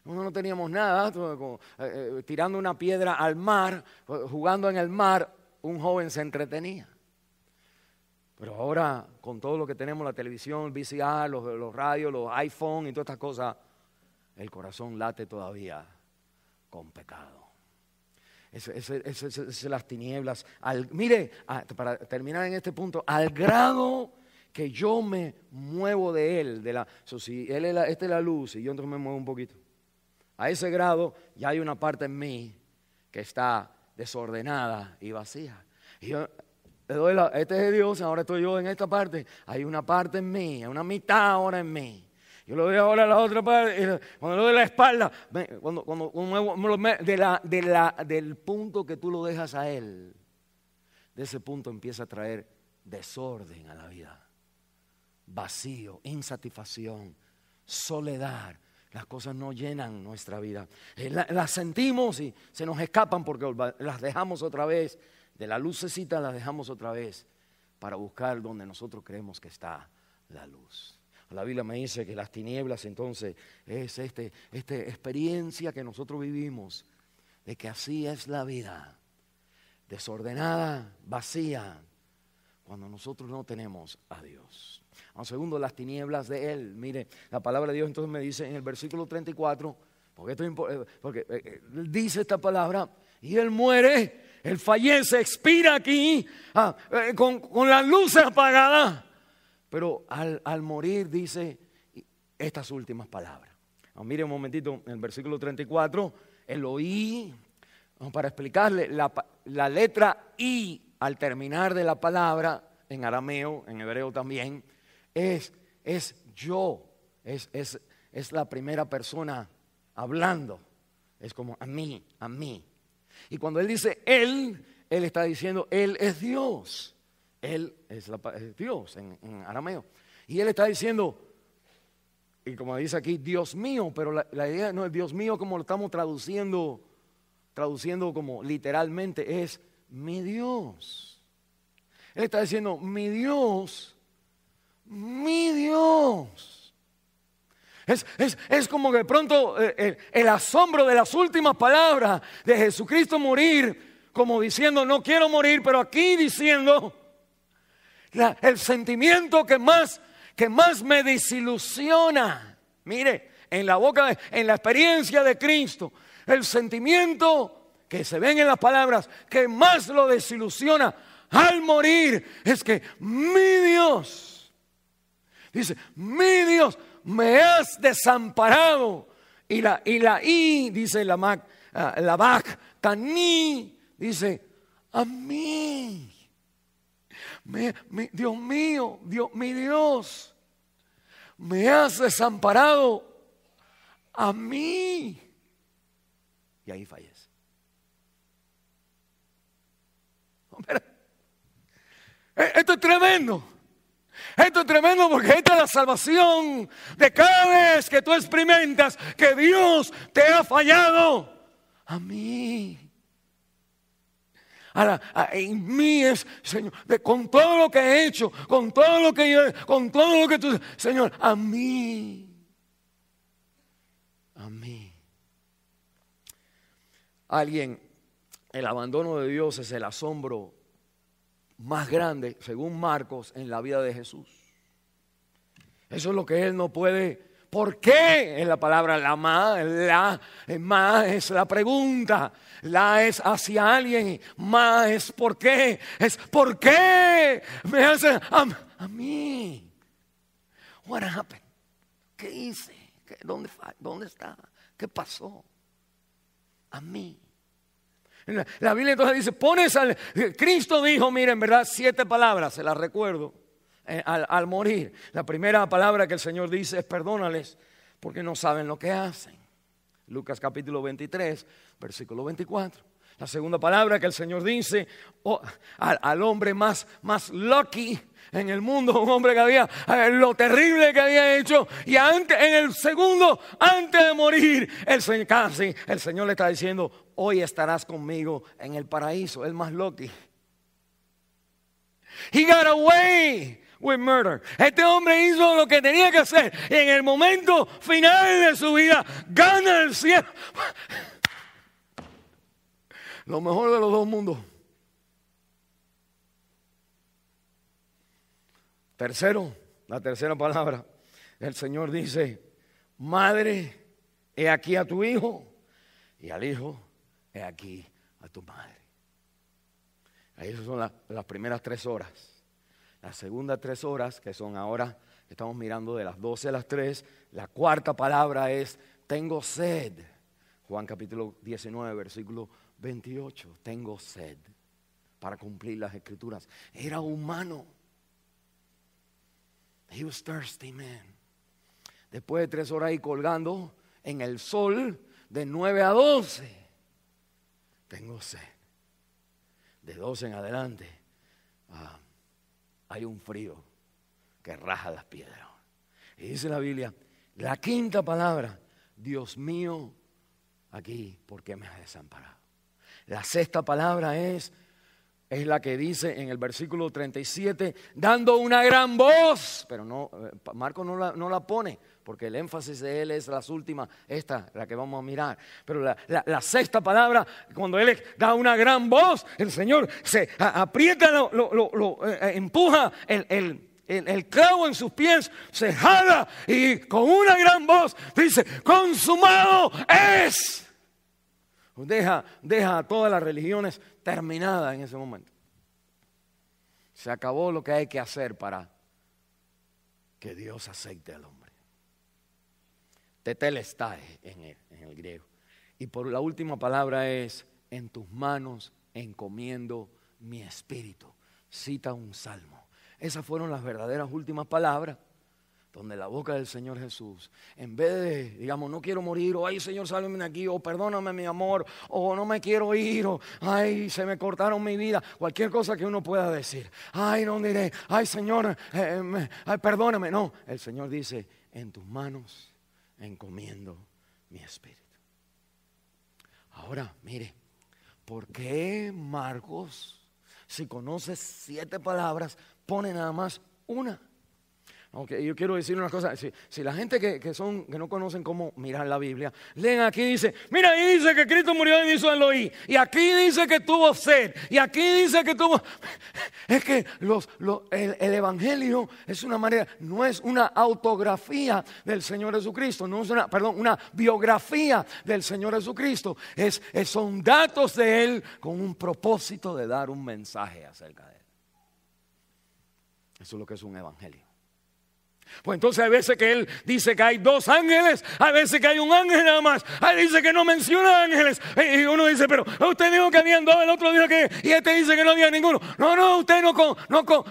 No teníamos nada, tirando una piedra al mar, jugando en el mar, un joven se entretenía. Pero ahora, con todo lo que tenemos, la televisión, el VCR, los radios, los iPhone y todas estas cosas, el corazón late todavía con pecado. Es las tinieblas. Mire, para terminar en este punto, al grado que yo me muevo de él, si esta es la luz y yo entonces me muevo un poquito. A ese grado ya hay una parte en mí que está desordenada y vacía. Y yo le doy este es Dios, ahora estoy yo en esta parte. Hay una parte en mí, hay una mitad ahora en mí. Yo le doy ahora a la otra parte. Cuando le doy la espalda, del punto que tú lo dejas a Él, de ese punto empieza a traer desorden a la vida. Vacío, insatisfacción, soledad. Las cosas no llenan nuestra vida. Las sentimos y se nos escapan porque las dejamos otra vez. De la lucecita las dejamos otra vez para buscar donde nosotros creemos que está la luz. La Biblia me dice que las tinieblas entonces es esta experiencia que nosotros vivimos de que así es la vida, desordenada, vacía, cuando nosotros no tenemos a Dios. Segundo, las tinieblas de Él. Mire, la palabra de Dios entonces me dice en el versículo 34, porque dice esta palabra, y Él muere, Él fallece, expira aquí, con las luces apagadas. Pero al morir dice estas últimas palabras. Mire un momentito, en el versículo 34, el oí, para explicarle, la letra I al terminar de la palabra, en arameo, en hebreo también, es yo, es la primera persona hablando, es como a mí. Y cuando él dice él está diciendo él es Dios, él es Dios en arameo. Y él está diciendo, y como dice aquí, Dios mío, pero la idea no es Dios mío como lo estamos traduciendo como literalmente, es mi Dios. Él está diciendo, mi Dios. Es como que de pronto el asombro de las últimas palabras de Jesucristo morir, como diciendo, no quiero morir, pero aquí diciendo, el sentimiento que más me desilusiona. Mire, en la experiencia de Cristo, el sentimiento que se ven en las palabras que más lo desilusiona al morir es que mi Dios, dice, mi Dios, me has desamparado. Y la I, dice la Bach, Taní, dice, a mí. Dios mío, mi Dios, me has desamparado a mí. Y ahí fallece. Esto es tremendo. Esto es tremendo porque esta es la salvación de cada vez que tú experimentas que Dios te ha fallado. A mí. En mí es, Señor, con todo lo que he hecho, con todo lo que tú, Señor, a mí. El abandono de Dios es el asombro más grande, según Marcos, en la vida de Jesús. Eso es lo que Él no puede. ¿Por qué? Es la palabra la es la pregunta. La es hacia alguien. Ma es ¿por qué? Es ¿por qué me hace a mí? What happened? ¿Qué hice? ¿Dónde está? ¿Qué pasó? A mí. La Biblia entonces dice, Cristo dijo, miren, en verdad, 7 palabras, se las recuerdo, al morir. La primera palabra que el Señor dice es perdónales porque no saben lo que hacen. Lucas capítulo 23, versículo 24. La segunda palabra que el Señor dice al hombre más lucky en el mundo, un hombre que había lo terrible que había hecho, y en el segundo, antes de morir, el Señor le está diciendo: hoy estarás conmigo en el paraíso. El más lucky. He got away with murder. Este hombre hizo lo que tenía que hacer, y en el momento final de su vida gana el cielo. Lo mejor de los dos mundos. Tercero, la tercera palabra, el Señor dice: madre, he aquí a tu hijo, y al hijo, he aquí a tu madre. Esas son las primeras 3 horas. Las segundas 3 horas, que son ahora, estamos mirando de las 12 a las 3, la cuarta palabra es: tengo sed. Juan capítulo 19, versículo 28, tengo sed, para cumplir las escrituras. Era humano. He was thirsty, man. Después de 3 horas ahí colgando en el sol de 9 a 12, tengo sed. De 12 en adelante hay un frío que raja las piedras. Y dice la Biblia, la quinta palabra: Dios mío, aquí, ¿por qué me has desamparado? La sexta palabra es la que dice en el versículo 37, dando una gran voz. Pero no, Marco no la pone, porque el énfasis de él es las últimas, la que vamos a mirar. Pero la sexta palabra, cuando él da una gran voz, el Señor se aprieta, empuja el clavo en sus pies, se jala y con una gran voz dice: consumado es. Deja a todas las religiones terminadas en ese momento. Se acabó lo que hay que hacer para que Dios acepte al hombre. Tetelestai en el griego. Y por la última palabra es: en tus manos encomiendo mi espíritu. Cita un salmo. Esas fueron las verdaderas últimas palabras, donde la boca del Señor Jesús, en vez de, digamos, no quiero morir, o ay Señor, sálvame de aquí, o perdóname mi amor, o no me quiero ir, o ay, se me cortaron mi vida, cualquier cosa que uno pueda decir, ay, no diré, ay Señor, ay, perdóname. No, el Señor dice: en tus manos encomiendo mi espíritu. Ahora, mire, ¿por qué Marcos, si conoce 7 palabras, pone nada más una? Aunque yo quiero decir una cosa, si la gente que no conocen cómo mirar la Biblia, leen aquí, dice, mira, ahí dice que Cristo murió y hizo Eloí, y aquí dice que tuvo sed, y aquí dice que tuvo... Es que el Evangelio es una manera, no es una autografía del Señor Jesucristo, no es una biografía del Señor Jesucristo, son datos de Él con un propósito de dar un mensaje acerca de Él. Eso es lo que es un Evangelio. Pues entonces hay veces que él dice que hay 2 ángeles, hay veces que hay un ángel nada más, hay dice que no menciona ángeles, y uno dice, pero usted dijo que habían 2, el otro dijo que, y este dice que no había ninguno. No, usted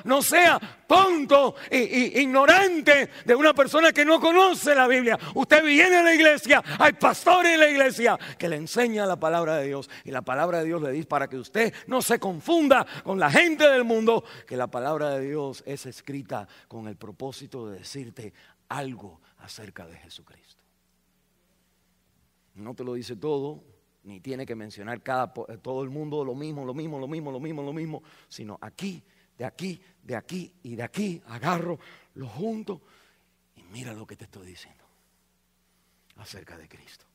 no sea tonto e ignorante de una persona que no conoce la Biblia. Usted viene a la iglesia, hay pastores en la iglesia que le enseñan la palabra de Dios, y la palabra de Dios le dice, para que usted no se confunda con la gente del mundo, que la palabra de Dios es escrita con el propósito de decirte algo acerca de Jesucristo. No te lo dice todo, ni tiene que mencionar todo el mundo lo mismo, sino aquí, de aquí y de aquí, agarro, lo junto y mira lo que te estoy diciendo acerca de Cristo.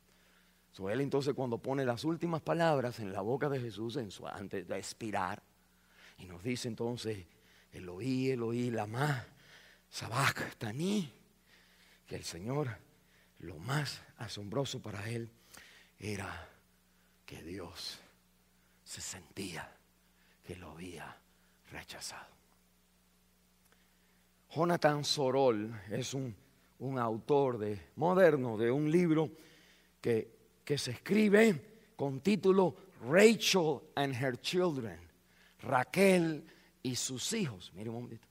Él entonces, cuando pone las últimas palabras en la boca de Jesús, antes de expirar, y nos dice entonces, Eloí, Eloí, lama sabactani, que el Señor, lo más asombroso para él era que Dios se sentía que lo había rechazado. Jonathan Sorol es un autor moderno de un libro que se escribe con título Rachel and Her Children, Raquel y sus hijos. Mire un momentito.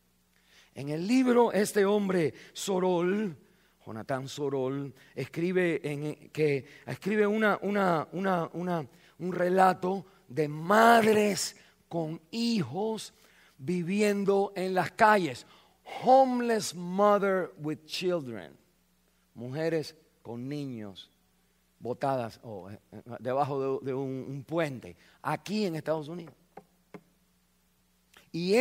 En el libro, este hombre Sorol, Jonathan Sorol, escribe un relato de madres con hijos viviendo en las calles. Homeless mother with children. Mujeres con niños botadas debajo de un puente aquí en Estados Unidos. Y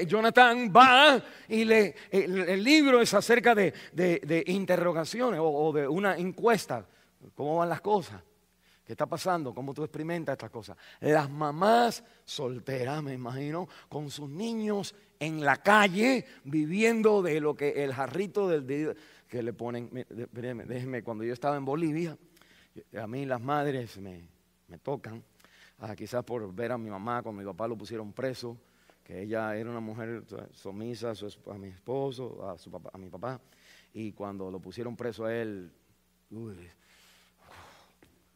Jonathan va y el libro es acerca de interrogaciones o de una encuesta. ¿Cómo van las cosas? ¿Qué está pasando? ¿Cómo tú experimentas estas cosas? Las mamás solteras, me imagino, con sus niños en la calle, viviendo de lo que el jarrito que le ponen. Déjenme, cuando yo estaba en Bolivia, a mí las madres me tocan, quizás por ver a mi mamá, cuando mi papá lo pusieron preso, que ella era una mujer sumisa a mi esposo, a mi papá, y cuando lo pusieron preso a él,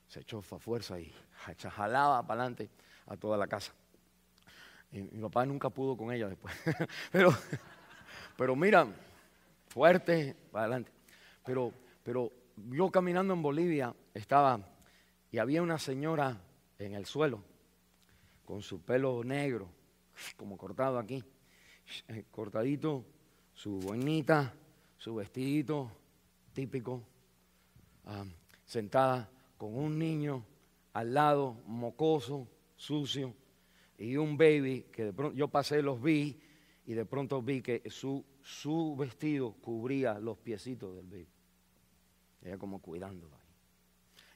se echó a fuerza y jalaba para adelante a toda la casa. Y mi papá nunca pudo con ella después. pero mira, fuerte para adelante. Pero yo caminando en Bolivia estaba y había una señora en el suelo con su pelo negro, como cortado aquí, cortadito, su boinita, su vestidito típico, sentada con un niño al lado, mocoso, sucio, y un baby que de pronto yo pasé, los vi, y de pronto vi que su vestido cubría los piecitos del baby. Ella como cuidándolo ahí.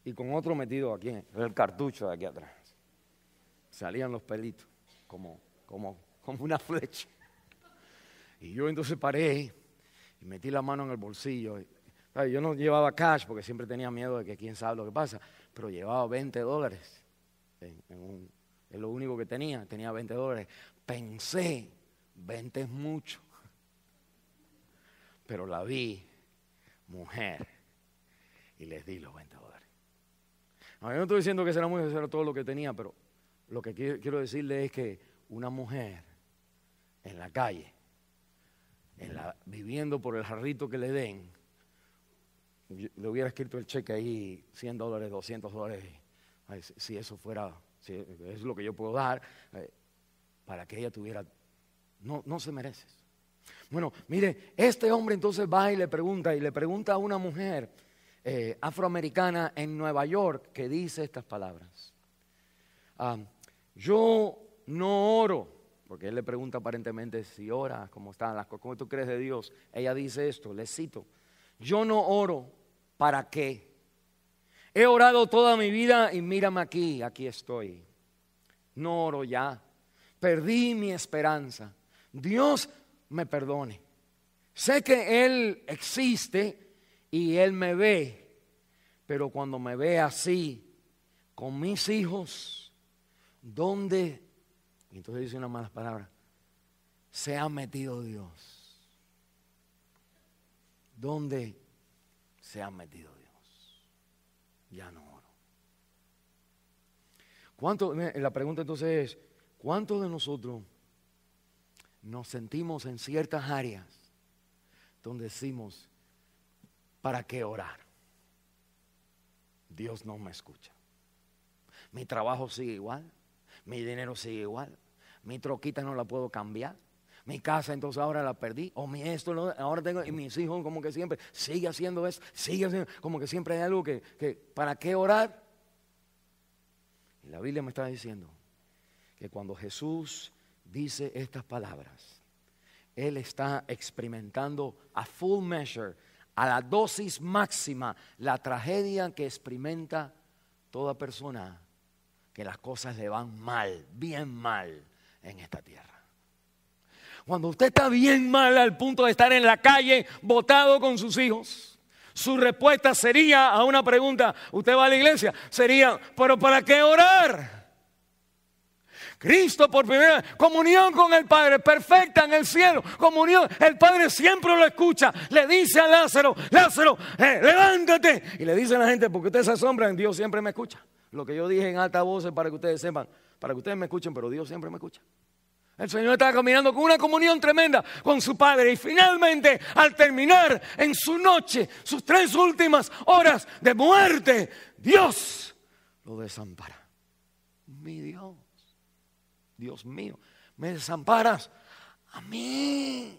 Y con otro metido aquí, el cartucho de aquí atrás. Salían los pelitos, como una flecha. Y yo entonces paré y metí la mano en el bolsillo. Yo no llevaba cash porque siempre tenía miedo de que quién sabe lo que pasa, pero llevaba $20. Es lo único que tenía $20. Pensé, 20 es mucho, pero la vi, mujer, y les di los $20. No, yo no estoy diciendo que esa era mucho, eso era todo lo que tenía, pero lo que quiero decirle es que una mujer en la calle, viviendo por el jarrito que le den, le hubiera escrito el cheque ahí, $100, $200, si eso fuera, si es lo que yo puedo dar, para que ella tuviera, no se merece. Bueno, mire, este hombre entonces va y le pregunta a una mujer afroamericana en Nueva York que dice estas palabras. Yo no oro, porque él le pregunta aparentemente si ora, cómo están las cosas, cómo tú crees de Dios. Ella dice esto, le cito, yo no oro. ¿Para qué? He orado toda mi vida y mírame aquí estoy. No oro ya. Perdí mi esperanza. Dios me perdone. Sé que Él existe y Él me ve, pero cuando me ve así, con mis hijos, ¿dónde? Y entonces dice unas malas palabras. Se ha metido Dios. ¿Dónde se ha metido Dios? Ya no oro. La pregunta entonces es, ¿cuántos de nosotros nos sentimos en ciertas áreas donde decimos, ¿para qué orar? Dios no me escucha. Mi trabajo sigue igual, mi dinero sigue igual, mi troquita no la puedo cambiar. Mi casa entonces ahora la perdí, o ahora tengo, y mis hijos como que siempre, sigue haciendo eso, como que siempre hay algo que ¿para qué orar? Y la Biblia me está diciendo que cuando Jesús dice estas palabras, Él está experimentando a full measure, a la dosis máxima, la tragedia que experimenta toda persona que las cosas le van mal, bien mal en esta tierra. Cuando usted está bien mal al punto de estar en la calle, botado con sus hijos, su respuesta sería a una pregunta, ¿usted va a la iglesia? Sería, ¿pero para qué orar? Cristo por primera vez, comunión con el Padre, perfecta en el cielo, comunión, el Padre siempre lo escucha, le dice a Lázaro, levántate, y le dice a la gente, porque ustedes se asombran, Dios siempre me escucha. Lo que yo dije en alta voz es para que ustedes sepan, para que ustedes me escuchen, pero Dios siempre me escucha. El Señor estaba caminando con una comunión tremenda con su Padre y finalmente al terminar en su noche, sus 3 últimas horas de muerte, Dios lo desampara. mi Dios, Dios mío, me desamparas a mí.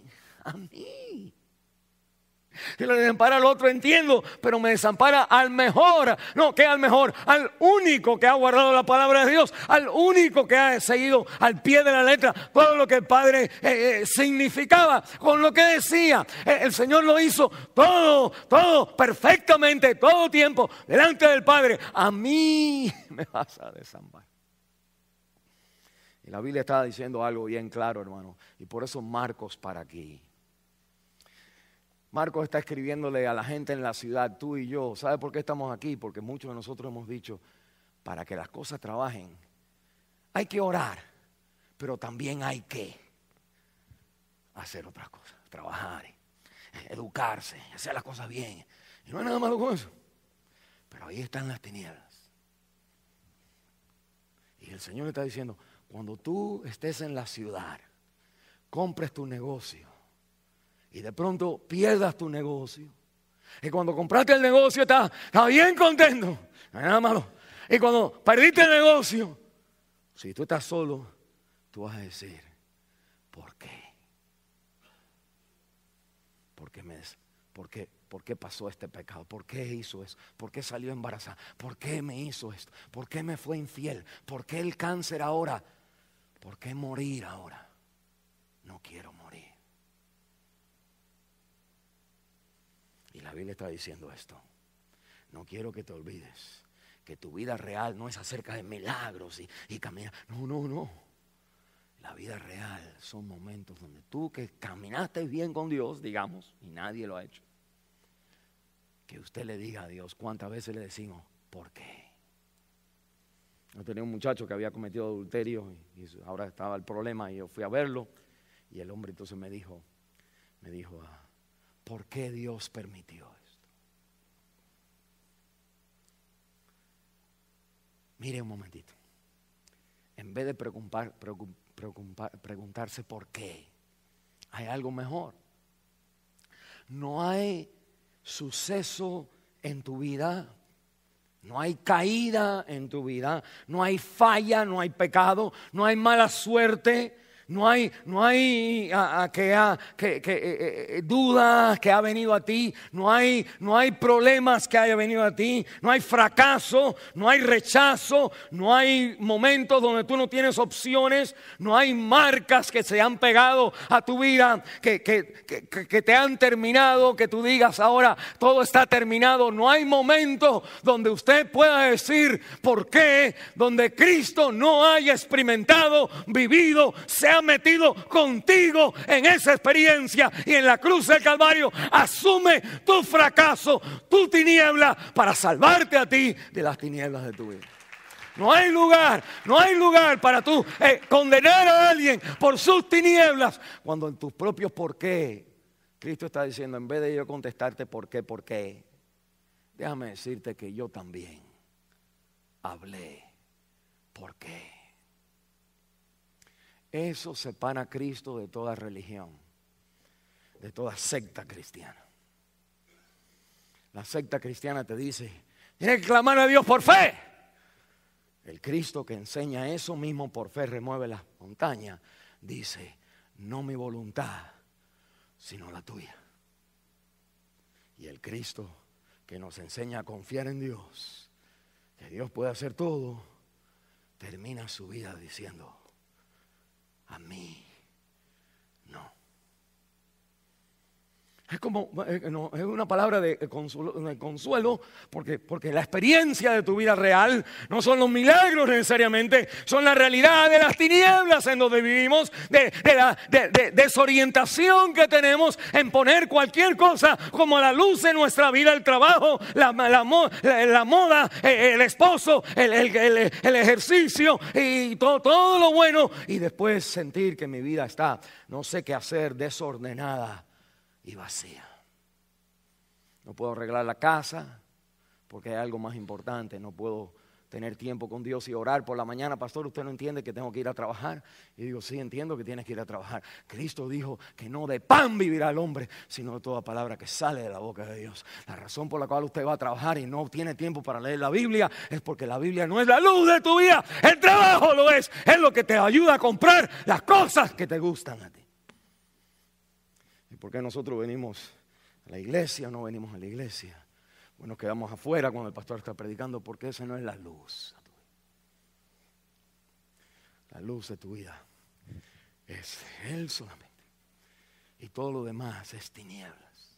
Si le desampara al otro, entiendo, pero me desampara al mejor. No, ¿qué al mejor? Al único que ha guardado la palabra de Dios, al único que ha seguido al pie de la letra todo lo que el Padre significaba, con lo que decía. El Señor lo hizo todo perfectamente, todo tiempo, delante del Padre. A mí me vas a desamparar. Y la Biblia está diciendo algo bien claro, hermano, y por eso Marcos para aquí. Marcos está escribiéndole a la gente en la ciudad, tú y yo. ¿Sabe por qué estamos aquí? Porque muchos de nosotros hemos dicho, para que las cosas trabajen, hay que orar, pero también hay que hacer otras cosas, trabajar, educarse, hacer las cosas bien. Y no hay nada malo con eso. Pero ahí están las tinieblas. Y el Señor está diciendo, cuando tú estés en la ciudad, compres tu negocio, y de pronto pierdas tu negocio. Y cuando compraste el negocio estás bien contento. No hay nada malo. Y cuando perdiste el negocio, si tú estás solo, tú vas a decir, ¿por qué? ¿Por qué pasó este pecado? ¿Por qué hizo eso? ¿Por qué salió embarazada? ¿Por qué me hizo esto? ¿Por qué me fue infiel? ¿Por qué el cáncer ahora? ¿Por qué morir ahora? No quiero morir. Y la Biblia está diciendo esto. No quiero que te olvides que tu vida real no es acerca de milagros y caminar. No. La vida real son momentos donde tú que caminaste bien con Dios, digamos, y nadie lo ha hecho, que usted le diga a Dios, ¿cuántas veces le decimos, ¿por qué? Yo tenía un muchacho que había cometido adulterio y ahora estaba el problema y yo fui a verlo y el hombre entonces me dijo, ¿por qué Dios permitió esto? Mire un momentito. En vez de preguntarse por qué, hay algo mejor. No hay suceso en tu vida, no hay caída en tu vida, no hay falla, no hay pecado, no hay mala suerte. No hay duda que ha venido a ti, no hay problemas que haya venido a ti, no hay fracaso, no hay rechazo, no hay momentos donde tú no tienes opciones, no hay marcas que se han pegado a tu vida, que te han terminado, que tú digas ahora todo está terminado. No hay momento donde usted pueda decir por qué, donde Cristo no haya experimentado, vivido, se ha metido contigo en esa experiencia y en la cruz del Calvario asume tu fracaso, tu tiniebla para salvarte a ti de las tinieblas de tu vida. No hay lugar para tú condenar a alguien por sus tinieblas cuando en tus propios por qué, Cristo está diciendo, en vez de yo contestarte por qué, déjame decirte que yo también hablé por qué. Eso separa a Cristo de toda religión, de toda secta cristiana. La secta cristiana te dice, tienes que clamar a Dios por fe. El Cristo que enseña eso mismo por fe, remueve las montañas, dice, no mi voluntad, sino la tuya. Y el Cristo que nos enseña a confiar en Dios, que Dios puede hacer todo, termina su vida diciendo, a mí no. Es como, es una palabra de consuelo porque la experiencia de tu vida real no son los milagros necesariamente, son la realidad de las tinieblas en donde vivimos, de la desorientación que tenemos en poner cualquier cosa como la luz en nuestra vida, el trabajo, la moda, el esposo, el ejercicio y todo lo bueno, y después sentir que mi vida está, no sé qué hacer, desordenada y vacía. No puedo arreglar la casa porque hay algo más importante. No puedo tener tiempo con Dios y orar por la mañana. Pastor, ¿usted no entiende que tengo que ir a trabajar? Y digo, sí, entiendo que tienes que ir a trabajar. Cristo dijo que no de pan vivirá el hombre, sino de toda palabra que sale de la boca de Dios. La razón por la cual usted va a trabajar y no tiene tiempo para leer la Biblia es porque la Biblia no es la luz de tu vida. El trabajo lo es lo que te ayuda a comprar las cosas que te gustan a ti. ¿Y por qué nosotros venimos a la iglesia o no venimos a la iglesia? Bueno, quedamos afuera cuando el pastor está predicando, porque esa no es la luz. La luz de tu vida es Él solamente. Y todo lo demás es tinieblas.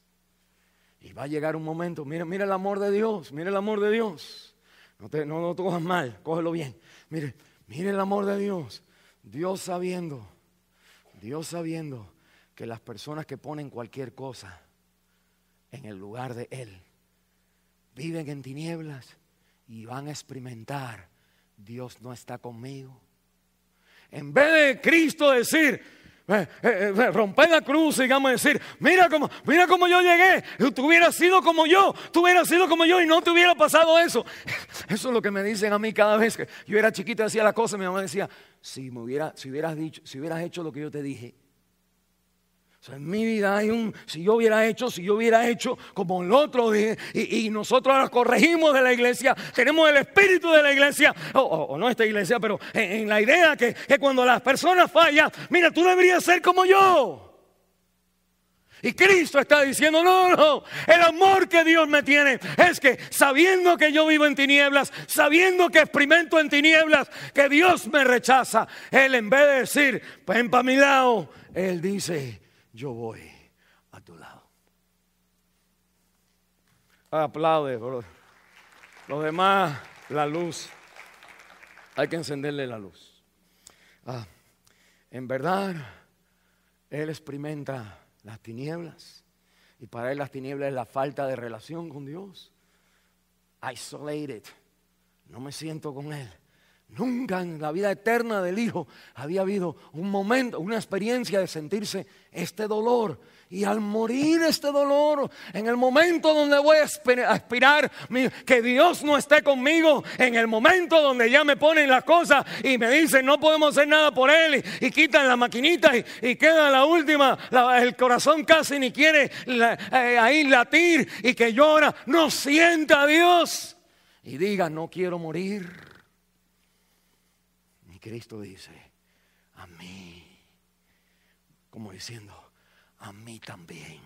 Y va a llegar un momento, mira el amor de Dios, mira el amor de Dios. No te cojas mal, cógelo bien. Mire el amor de Dios. Dios sabiendo que las personas que ponen cualquier cosa en el lugar de Él viven en tinieblas y van a experimentar: Dios no está conmigo. En vez de Cristo decir, romper la cruz, digamos, decir, mira cómo yo llegué, tú hubieras sido como yo y no te hubiera pasado eso. Eso es lo que me dicen a mí cada vez que yo era chiquito y hacía la cosa. Mi mamá decía, si hubieras hecho lo que yo te dije. O sea, en mi vida hay si yo hubiera hecho como el otro dije, y nosotros ahora corregimos de la iglesia, tenemos el espíritu de la iglesia, o no esta iglesia, pero en la idea que cuando las personas fallan, mira, tú deberías ser como yo. Y Cristo está diciendo, no, el amor que Dios me tiene es que sabiendo que yo vivo en tinieblas, sabiendo que experimento en tinieblas, que Dios me rechaza, Él en vez de decir, ven para mi lado, Él dice, yo voy a tu lado. Aplaude, bro. Los demás, la luz. Hay que encenderle la luz. En verdad, Él experimenta las tinieblas. Y para Él las tinieblas es la falta de relación con Dios. Isolated. No me siento con Él. Nunca en la vida eterna del Hijo había habido un momento, una experiencia de sentirse este dolor. Y al morir este dolor, en el momento donde voy a aspirar que Dios no esté conmigo, en el momento donde ya me ponen las cosas y me dicen no podemos hacer nada por Él, y quitan la maquinita y queda la última, el corazón casi ni quiere ahí latir, y que llora, no sienta a Dios y diga no quiero morir. Cristo dice, a mí, como diciendo, a mí también.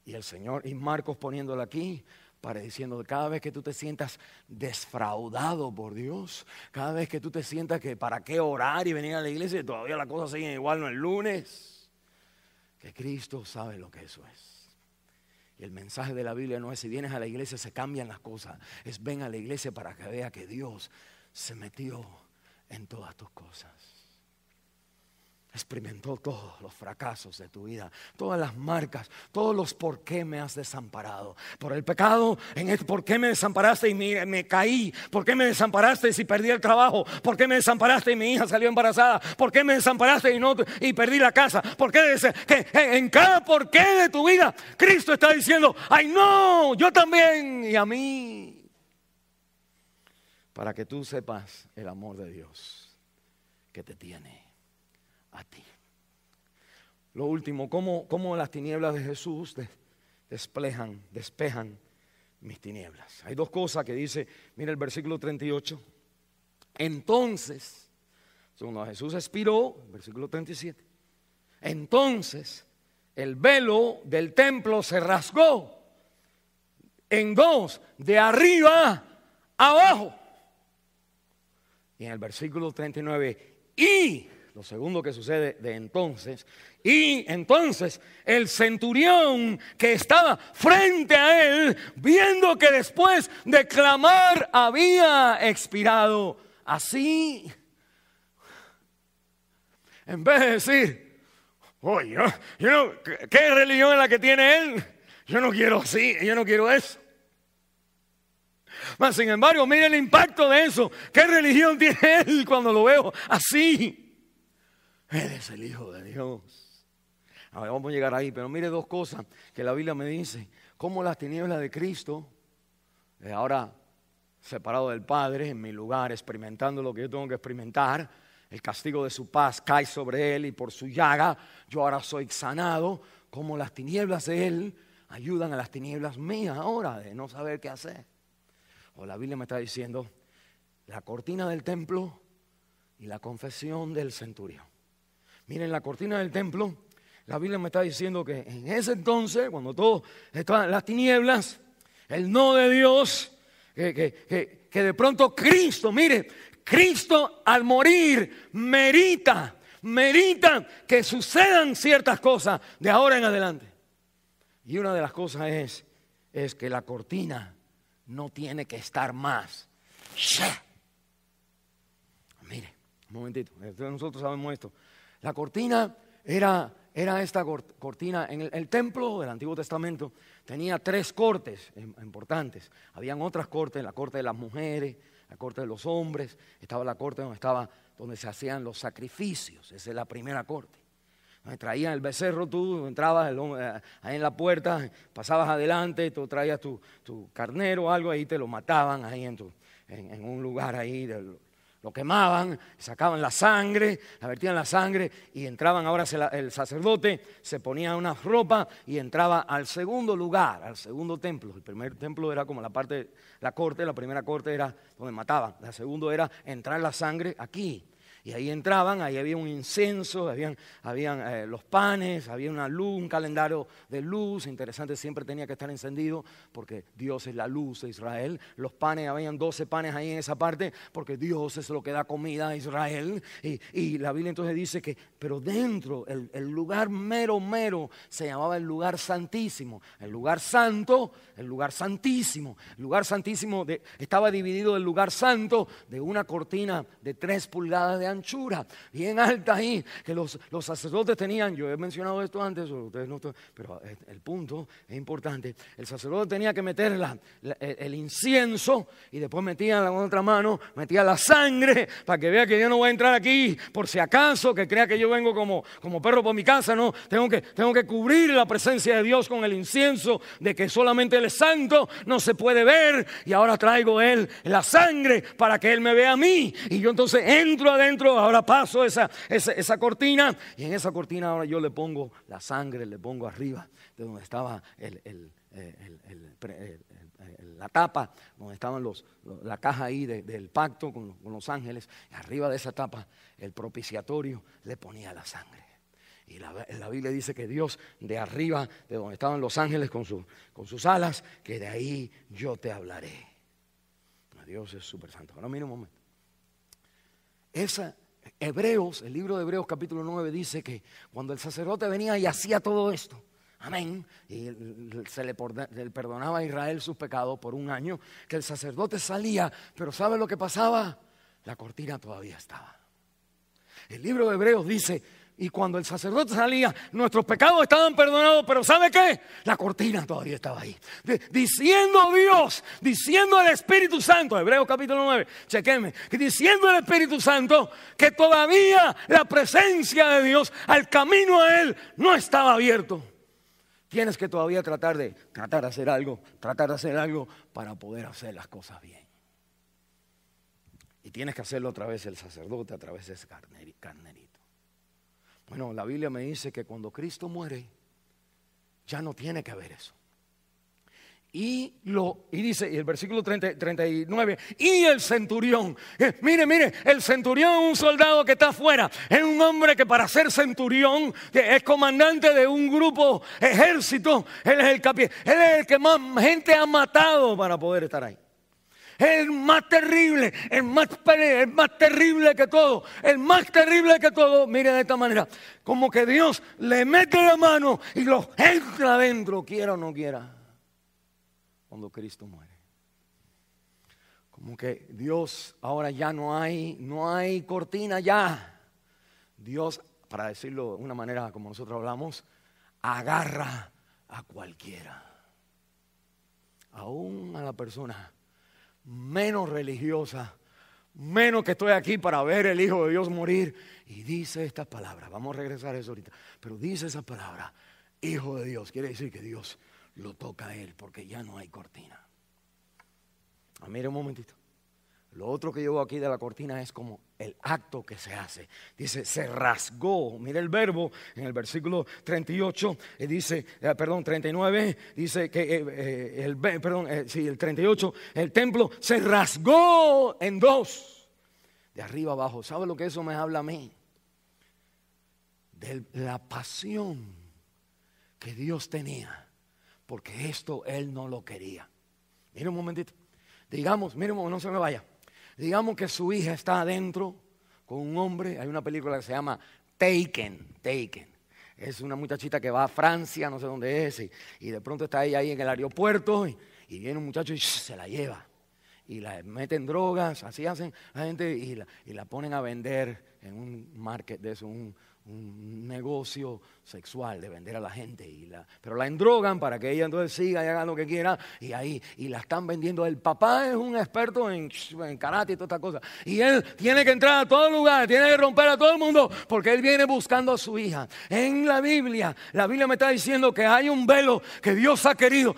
Y el Señor, y Marcos poniéndolo aquí, para diciendo, cada vez que tú te sientas defraudado por Dios, cada vez que tú te sientas que para qué orar y venir a la iglesia y todavía las cosas siguen igual, no el lunes, que Cristo sabe lo que eso es. Y el mensaje de la Biblia no es si vienes a la iglesia se cambian las cosas, es ven a la iglesia para que vea que Dios se metió en todas tus cosas. Experimentó todos los fracasos de tu vida, todas las marcas, todos los por qué me has desamparado. Por el pecado, por qué me desamparaste y me caí. Por qué me desamparaste si perdí el trabajo. Por qué me desamparaste y mi hija salió embarazada. Por qué me desamparaste y perdí la casa. Por qué en cada por qué de tu vida Cristo está diciendo, ay no, yo también y a mí. Para que tú sepas el amor de Dios que te tiene a ti. Lo último, cómo las tinieblas de Jesús despejan mis tinieblas. Hay dos cosas que dice, mira el versículo 38. Entonces, cuando Jesús expiró, versículo 37. Entonces, el velo del templo se rasgó en dos, de arriba a abajo. Y en el versículo 39, y lo segundo que sucede de entonces, y entonces el centurión que estaba frente a él, viendo que después de clamar había expirado, así, en vez de decir, oye, ¿qué religión es la que tiene él? Yo no quiero así, yo no quiero eso. Mas sin embargo, mire el impacto de eso. ¿Qué religión tiene él cuando lo veo así? Él es el Hijo de Dios. Ahora vamos a llegar ahí, pero mire dos cosas que la Biblia me dice. Cómo las tinieblas de Cristo ahora separado del Padre, en mi lugar, experimentando lo que yo tengo que experimentar. El castigo de su paz cae sobre él y por su llaga yo ahora soy sanado. Como las tinieblas de él ayudan a las tinieblas mías ahora de no saber qué hacer. O la Biblia me está diciendo la cortina del templo y la confesión del centurión. Miren, la cortina del templo, la Biblia me está diciendo que en ese entonces, cuando todo estaba en las tinieblas, el no de Dios, que de pronto Cristo, mire, Cristo al morir merita que sucedan ciertas cosas de ahora en adelante. Y una de las cosas es que la cortina no tiene que estar más. Mire, un momentito, nosotros sabemos esto. La cortina era esta cortina en el templo del Antiguo Testamento. Tenía 3 cortes importantes. Habían otras cortes, la corte de las mujeres, la corte de los hombres, estaba la corte donde se hacían los sacrificios. Esa es la primera corte. Donde traían el becerro, tú entrabas ahí en la puerta, pasabas adelante, tú traías tu carnero o algo, ahí te lo mataban ahí en un lugar ahí, lo quemaban, sacaban la sangre, la vertían la sangre y entraban. Ahora el sacerdote se ponía una ropa y entraba al segundo lugar, al segundo templo. El primer templo era como la parte, la corte, la primera corte era donde mataban. La segunda era entrar la sangre aquí. Y ahí entraban, ahí había un incienso, habían los panes, había una luz, un calendario de luz. Interesante, siempre tenía que estar encendido porque Dios es la luz de Israel. Los panes, habían 12 panes ahí en esa parte porque Dios es lo que da comida a Israel. Y la Biblia entonces dice que, pero dentro, el lugar mero se llamaba el lugar santísimo. El lugar santo, el lugar santísimo. El lugar santísimo estaba dividido del lugar santo de una cortina de 3 pulgadas de anchura, bien alta ahí, que los sacerdotes tenían. Yo he mencionado esto antes, ustedes no, pero el punto es importante. El sacerdote tenía que meter el incienso y después metía en la otra mano, metía la sangre para que vea que yo no voy a entrar aquí por si acaso, que crea que yo vengo como perro por mi casa. No, tengo que cubrir la presencia de Dios con el incienso, de que solamente Él es santo, no se puede ver, y ahora traigo Él la sangre para que Él me vea a mí, y yo entonces entro adentro. Ahora paso esa cortina, y en esa cortina ahora yo le pongo la sangre, le pongo arriba de donde estaba la tapa, donde estaban la caja ahí del pacto con los ángeles, y arriba de esa tapa el propiciatorio le ponía la sangre. Y la Biblia dice que Dios de arriba, de donde estaban los ángeles con sus alas, que de ahí yo te hablaré. Dios es súper santo. Ahora mira un momento. Hebreos, el libro de Hebreos capítulo 9 dice que cuando el sacerdote venía y hacía todo esto, amén, y se le perdonaba a Israel sus pecados por 1 año, que el sacerdote salía, pero ¿sabe lo que pasaba? La cortina todavía estaba. El libro de Hebreos dice, y cuando el sacerdote salía, nuestros pecados estaban perdonados, pero ¿sabe qué? La cortina todavía estaba ahí. Diciendo Dios, diciendo el Espíritu Santo, Hebreos capítulo 9, chequenme, diciendo el Espíritu Santo que todavía la presencia de Dios, al camino a Él, no estaba abierto. Tienes que todavía tratar de hacer algo para poder hacer las cosas bien. Y tienes que hacerlo a través del sacerdote, a través de ese carnerito. Bueno, la Biblia me dice que cuando Cristo muere, ya no tiene que haber eso. Y dice, y el versículo 39, y el centurión, mire, el centurión es un soldado que está afuera, es un hombre que para ser centurión es comandante de un grupo, ejército, él es el que más gente ha matado para poder estar ahí. El más terrible, el más terrible que todo, mire de esta manera, como que Dios le mete la mano y los entra adentro, quiera o no quiera, cuando Cristo muere. Como que Dios ahora ya no hay cortina ya. Dios, para decirlo de una manera como nosotros hablamos, agarra a cualquiera, aún a la persona menos religiosa, menos que estoy aquí para ver el Hijo de Dios morir, y dice estas palabras. Vamos a regresar a eso ahorita, pero dice esa palabra, Hijo de Dios. Quiere decir que Dios lo toca a él, porque ya no hay cortina. Amén. mire un momentito. Lo otro que yo veo aquí de la cortina es como el acto que se hace. Dice, se rasgó. Mire el verbo en el versículo 38, dice, 39, dice que, el 38, el templo se rasgó en dos, de arriba abajo. ¿Sabe lo que eso me habla a mí? De la pasión que Dios tenía, porque esto Él no lo quería. Mire un momentito. Digamos, mire, no se me vaya. Digamos que su hija está adentro con un hombre. Hay una película que se llama Taken. Es una muchachita que va a Francia, no sé dónde es, y de pronto está ella ahí en el aeropuerto y viene un muchacho y se la lleva. Y la meten drogas, así hacen la gente, y la ponen a vender en un market de eso, un negocio sexual de vender a la gente, pero la endrogan para que ella entonces siga y haga lo que quiera, y la están vendiendo. El papá es un experto en karate y todas estas cosas, y él tiene que entrar a todo lugar, tiene que romper a todo el mundo, porque él viene buscando a su hija. En la Biblia me está diciendo que hay un velo que Dios ha querido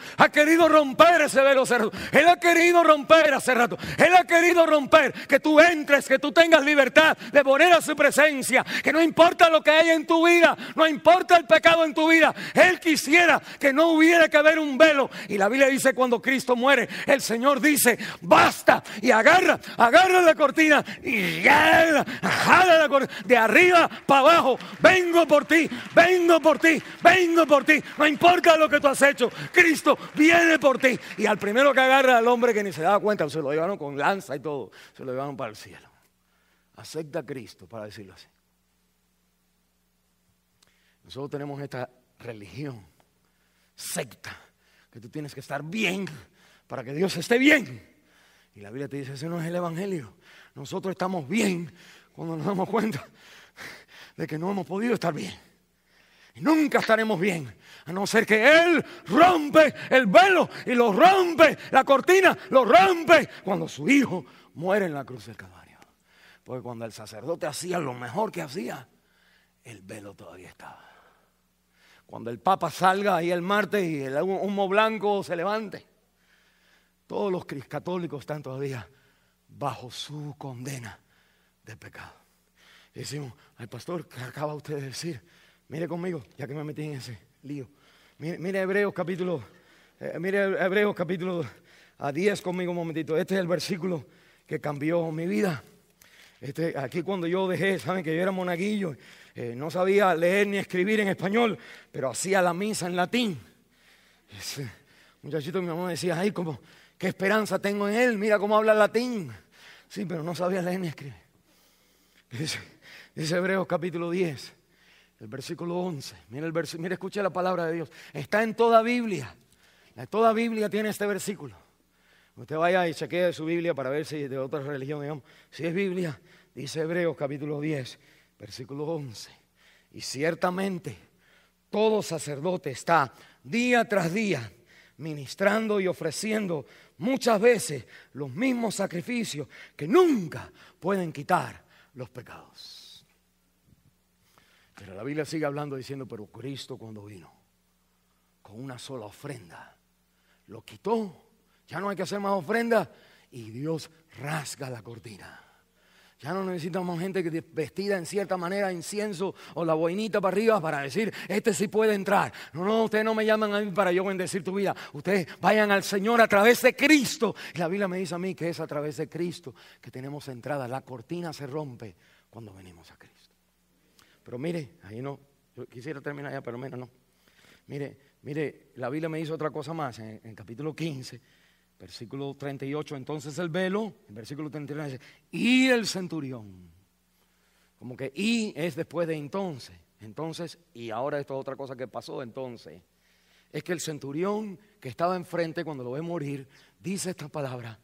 romper ese velo hace rato. Él ha querido romper hace rato, Él ha querido romper, que tú entres, que tú tengas libertad de poner a su presencia, que no importa lo que hay en tu vida, no importa el pecado en tu vida, Él quisiera que no hubiera que haber un velo. Y la Biblia dice, cuando Cristo muere, el Señor dice, basta, y agarra la cortina y jala la cortina de arriba para abajo. Vengo por ti, no importa lo que tú has hecho, Cristo viene por ti. Y al primero que agarra al hombre que ni se daba cuenta, se lo llevaron con lanza y todo, se lo llevaron para el cielo. Acepta a Cristo, para decirlo así. Nosotros tenemos esta religión, secta, que tú tienes que estar bien para que Dios esté bien. Y la Biblia te dice, ese no es el evangelio. Nosotros estamos bien cuando nos damos cuenta de que no hemos podido estar bien. Y nunca estaremos bien, a no ser que Él rompe el velo y lo rompe, la cortina lo rompe, cuando su Hijo muere en la cruz del Calvario. Porque cuando el sacerdote hacía lo mejor que hacía, el velo todavía estaba. Cuando el Papa salga ahí el martes y el humo blanco se levante, todos los católicos están todavía bajo su condena de pecado. Y decimos, al pastor, ¿qué acaba usted de decir? Mire conmigo, ya que me metí en ese lío. Mire Hebreos capítulo 10 conmigo un momentito. Este es el versículo que cambió mi vida. Aquí cuando yo dejé, saben que yo era monaguillo, no sabía leer ni escribir en español, pero hacía la misa en latín. Ese muchachito mi mamá decía, ay, qué esperanza tengo en él, mira cómo habla latín. Sí, pero no sabía leer ni escribir. Dice Hebreos capítulo 10, el versículo 11. Mira, escuche la palabra de Dios. Está en toda Biblia. Toda Biblia tiene este versículo. Usted vaya y chequee su Biblia para ver si de otra religión, digamos. Si es Biblia, dice Hebreos capítulo 10, versículo 11. Y ciertamente todo sacerdote está día tras día ministrando y ofreciendo muchas veces los mismos sacrificios que nunca pueden quitar los pecados. Pero la Biblia sigue hablando diciendo, pero Cristo cuando vino con una sola ofrenda lo quitó. Ya no hay que hacer más ofrendas y Dios rasga la cortina. Ya no necesitamos gente que vestida en cierta manera, incienso o la boinita para arriba para decir, este sí puede entrar. No, ustedes no me llaman a mí para yo bendecir tu vida. Ustedes vayan al Señor a través de Cristo. Y la Biblia me dice a mí que es a través de Cristo que tenemos entrada. La cortina se rompe cuando venimos a Cristo. Pero mire, ahí no, yo quisiera terminar ya, pero mira, no. Mire, la Biblia me dice otra cosa más en capítulo 15. Versículo 38, entonces el velo, en versículo 39 dice, y el centurión. Como que y es después de entonces, y ahora esto es otra cosa que pasó entonces. Es que el centurión que estaba enfrente cuando lo ve morir, dice esta palabra,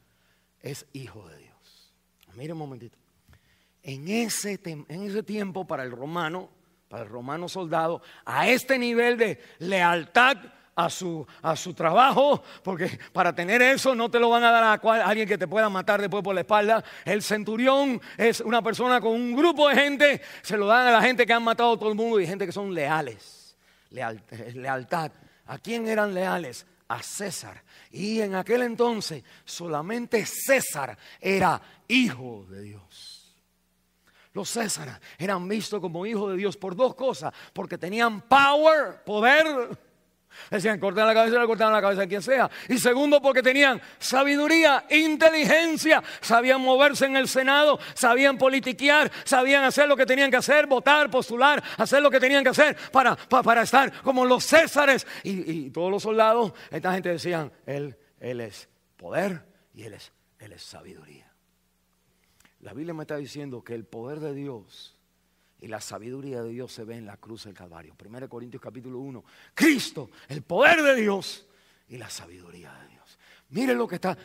es hijo de Dios. Mire un momentito. En ese tiempo para el romano soldado, a este nivel de lealtad a su trabajo, porque para tener eso no te lo van a dar a alguien que te pueda matar después por la espalda. El centurión es una persona con un grupo de gente, se lo dan a la gente que han matado a todo el mundo y gente que son leales. Lealtad. ¿A quién eran leales? a César. Y en aquel entonces solamente César era hijo de Dios. Los Césares eran vistos como hijos de Dios por dos cosas: porque tenían poder. Decían, corten la cabeza, le cortaban la cabeza a quien sea. Y segundo, porque tenían sabiduría, inteligencia. Sabían moverse en el Senado, sabían politiquear, sabían hacer lo que tenían que hacer, votar, postular, hacer lo que tenían que hacer para estar como los Césares. Y todos los soldados, esta gente decían, él es poder y él es sabiduría. La Biblia me está diciendo que el poder de Dios y la sabiduría de Dios se ve en la cruz del Calvario. 1 Corintios capítulo 1. Cristo, el poder de Dios y la sabiduría de Dios. Mire lo que está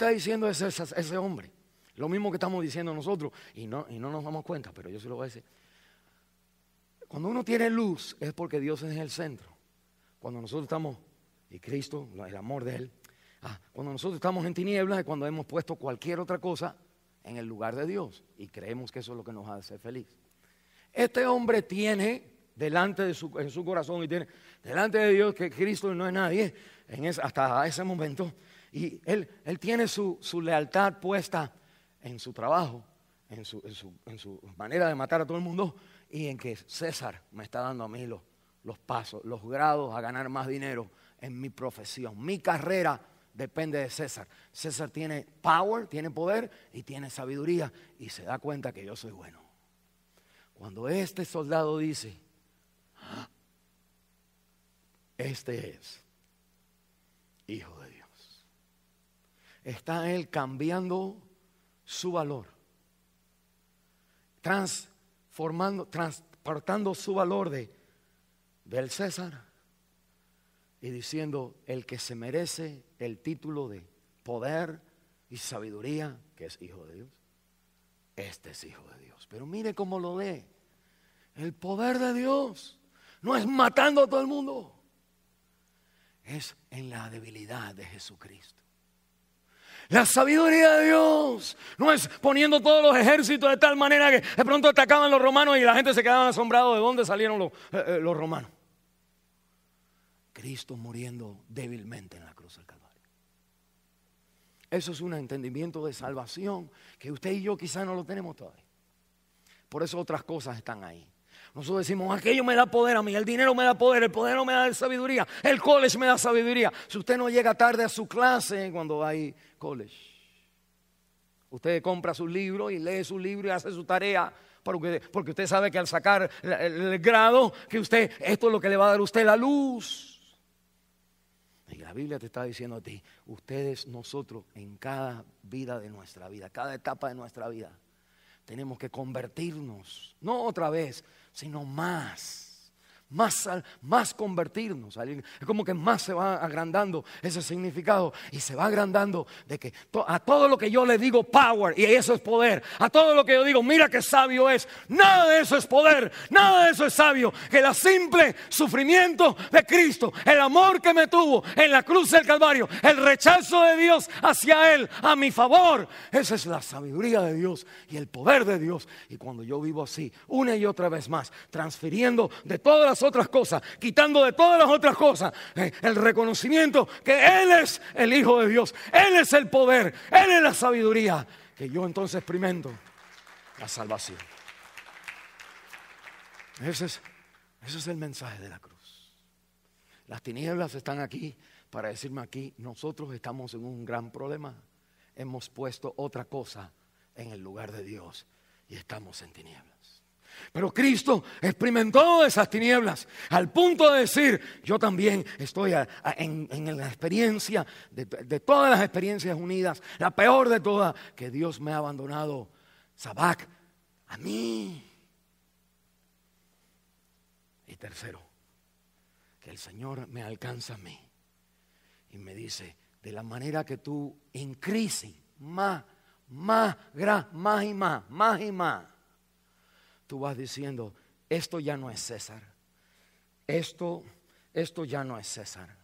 diciendo ese hombre. Lo mismo que estamos diciendo nosotros. Y no nos damos cuenta, pero yo se lo voy a decir. Cuando uno tiene luz es porque Dios es el centro. Cuando nosotros estamos, y Cristo, el amor de Él. Cuando nosotros estamos en tinieblas es cuando hemos puesto cualquier otra cosa en el lugar de Dios. Y creemos que eso es lo que nos hace feliz. Este hombre tiene delante de en su corazón y tiene delante de Dios que Cristo no es nadie hasta ese momento. Y él tiene su lealtad puesta en su trabajo, en su manera de matar a todo el mundo, y en que César me está dando a mí los pasos, los grados a ganar más dinero en mi profesión. Mi carrera depende de César. César tiene tiene poder y tiene sabiduría y se da cuenta que yo soy bueno. Cuando este soldado dice, este es hijo de Dios, está él cambiando su valor, transportando su valor del César y diciendo, el que se merece el título de poder y sabiduría, que es hijo de Dios, este es hijo de Dios. Pero mire cómo lo ve. El poder de Dios no es matando a todo el mundo, es en la debilidad de Jesucristo. La sabiduría de Dios no es poniendo todos los ejércitos de tal manera que de pronto atacaban los romanos y la gente se quedaba asombrado de dónde salieron los romanos. Cristo muriendo débilmente en la cruz del Calvario. Eso es un entendimiento de salvación que usted y yo quizás no lo tenemos todavía. Por eso otras cosas están ahí. Nosotros decimos, aquello me da poder a mí, el dinero me da poder, el poder no me da sabiduría, el college me da sabiduría. Si usted no llega tarde a su clase cuando hay college, usted compra su libro y lee su libro y hace su tarea, porque usted sabe que al sacar el grado, que esto es lo que le va a dar a usted la luz. Y la Biblia te está diciendo a ti, nosotros en cada vida de nuestra vida, cada etapa de nuestra vida, tenemos que convertirnos, no otra vez, sino más convertirnos. Es como que más se va agrandando ese significado y se va agrandando de que a todo lo que yo le digo power, y eso es poder, a todo lo que yo digo mira qué sabio es, nada de eso es poder, nada de eso es sabio, que el simple sufrimiento de Cristo, el amor que me tuvo en la cruz del Calvario, el rechazo de Dios hacia Él a mi favor, esa es la sabiduría de Dios y el poder de Dios. Y cuando yo vivo así una y otra vez más, transfiriendo de todas las otras cosas, quitando de todas las otras cosas el reconocimiento que Él es el Hijo de Dios, Él es el poder, Él es la sabiduría, que yo entonces experimento la salvación. Ese es el mensaje de la cruz. Las tinieblas están aquí para decirme aquí, nosotros estamos en un gran problema. Hemos puesto otra cosa en el lugar de Dios y estamos en tinieblas. Pero Cristo experimentó esas tinieblas al punto de decir, yo también estoy en la experiencia de todas las experiencias unidas, la peor de todas, que Dios me ha abandonado, Sabac, a mí. Y tercero, que el Señor me alcanza a mí y me dice, de la manera que tú en crisis, más y más. Tú vas diciendo, esto ya no es César. Esto ya no es César.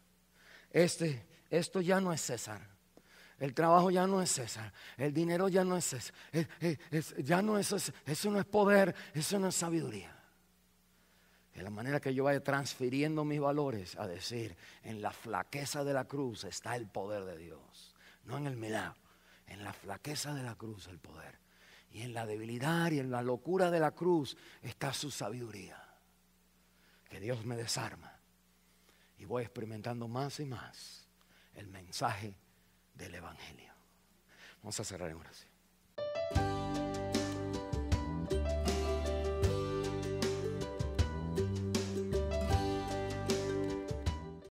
Esto ya no es César. El trabajo ya no es César. El dinero ya no es César. Ya no es, eso no es poder, eso no es sabiduría. de la manera que yo vaya transfiriendo mis valores a decir, en la flaqueza de la cruz está el poder de Dios, no en el milagro, en la flaqueza de la cruz el poder. Y en la debilidad y en la locura de la cruz está su sabiduría. Que Dios me desarma y voy experimentando más y más el mensaje del Evangelio. Vamos a cerrar en oración.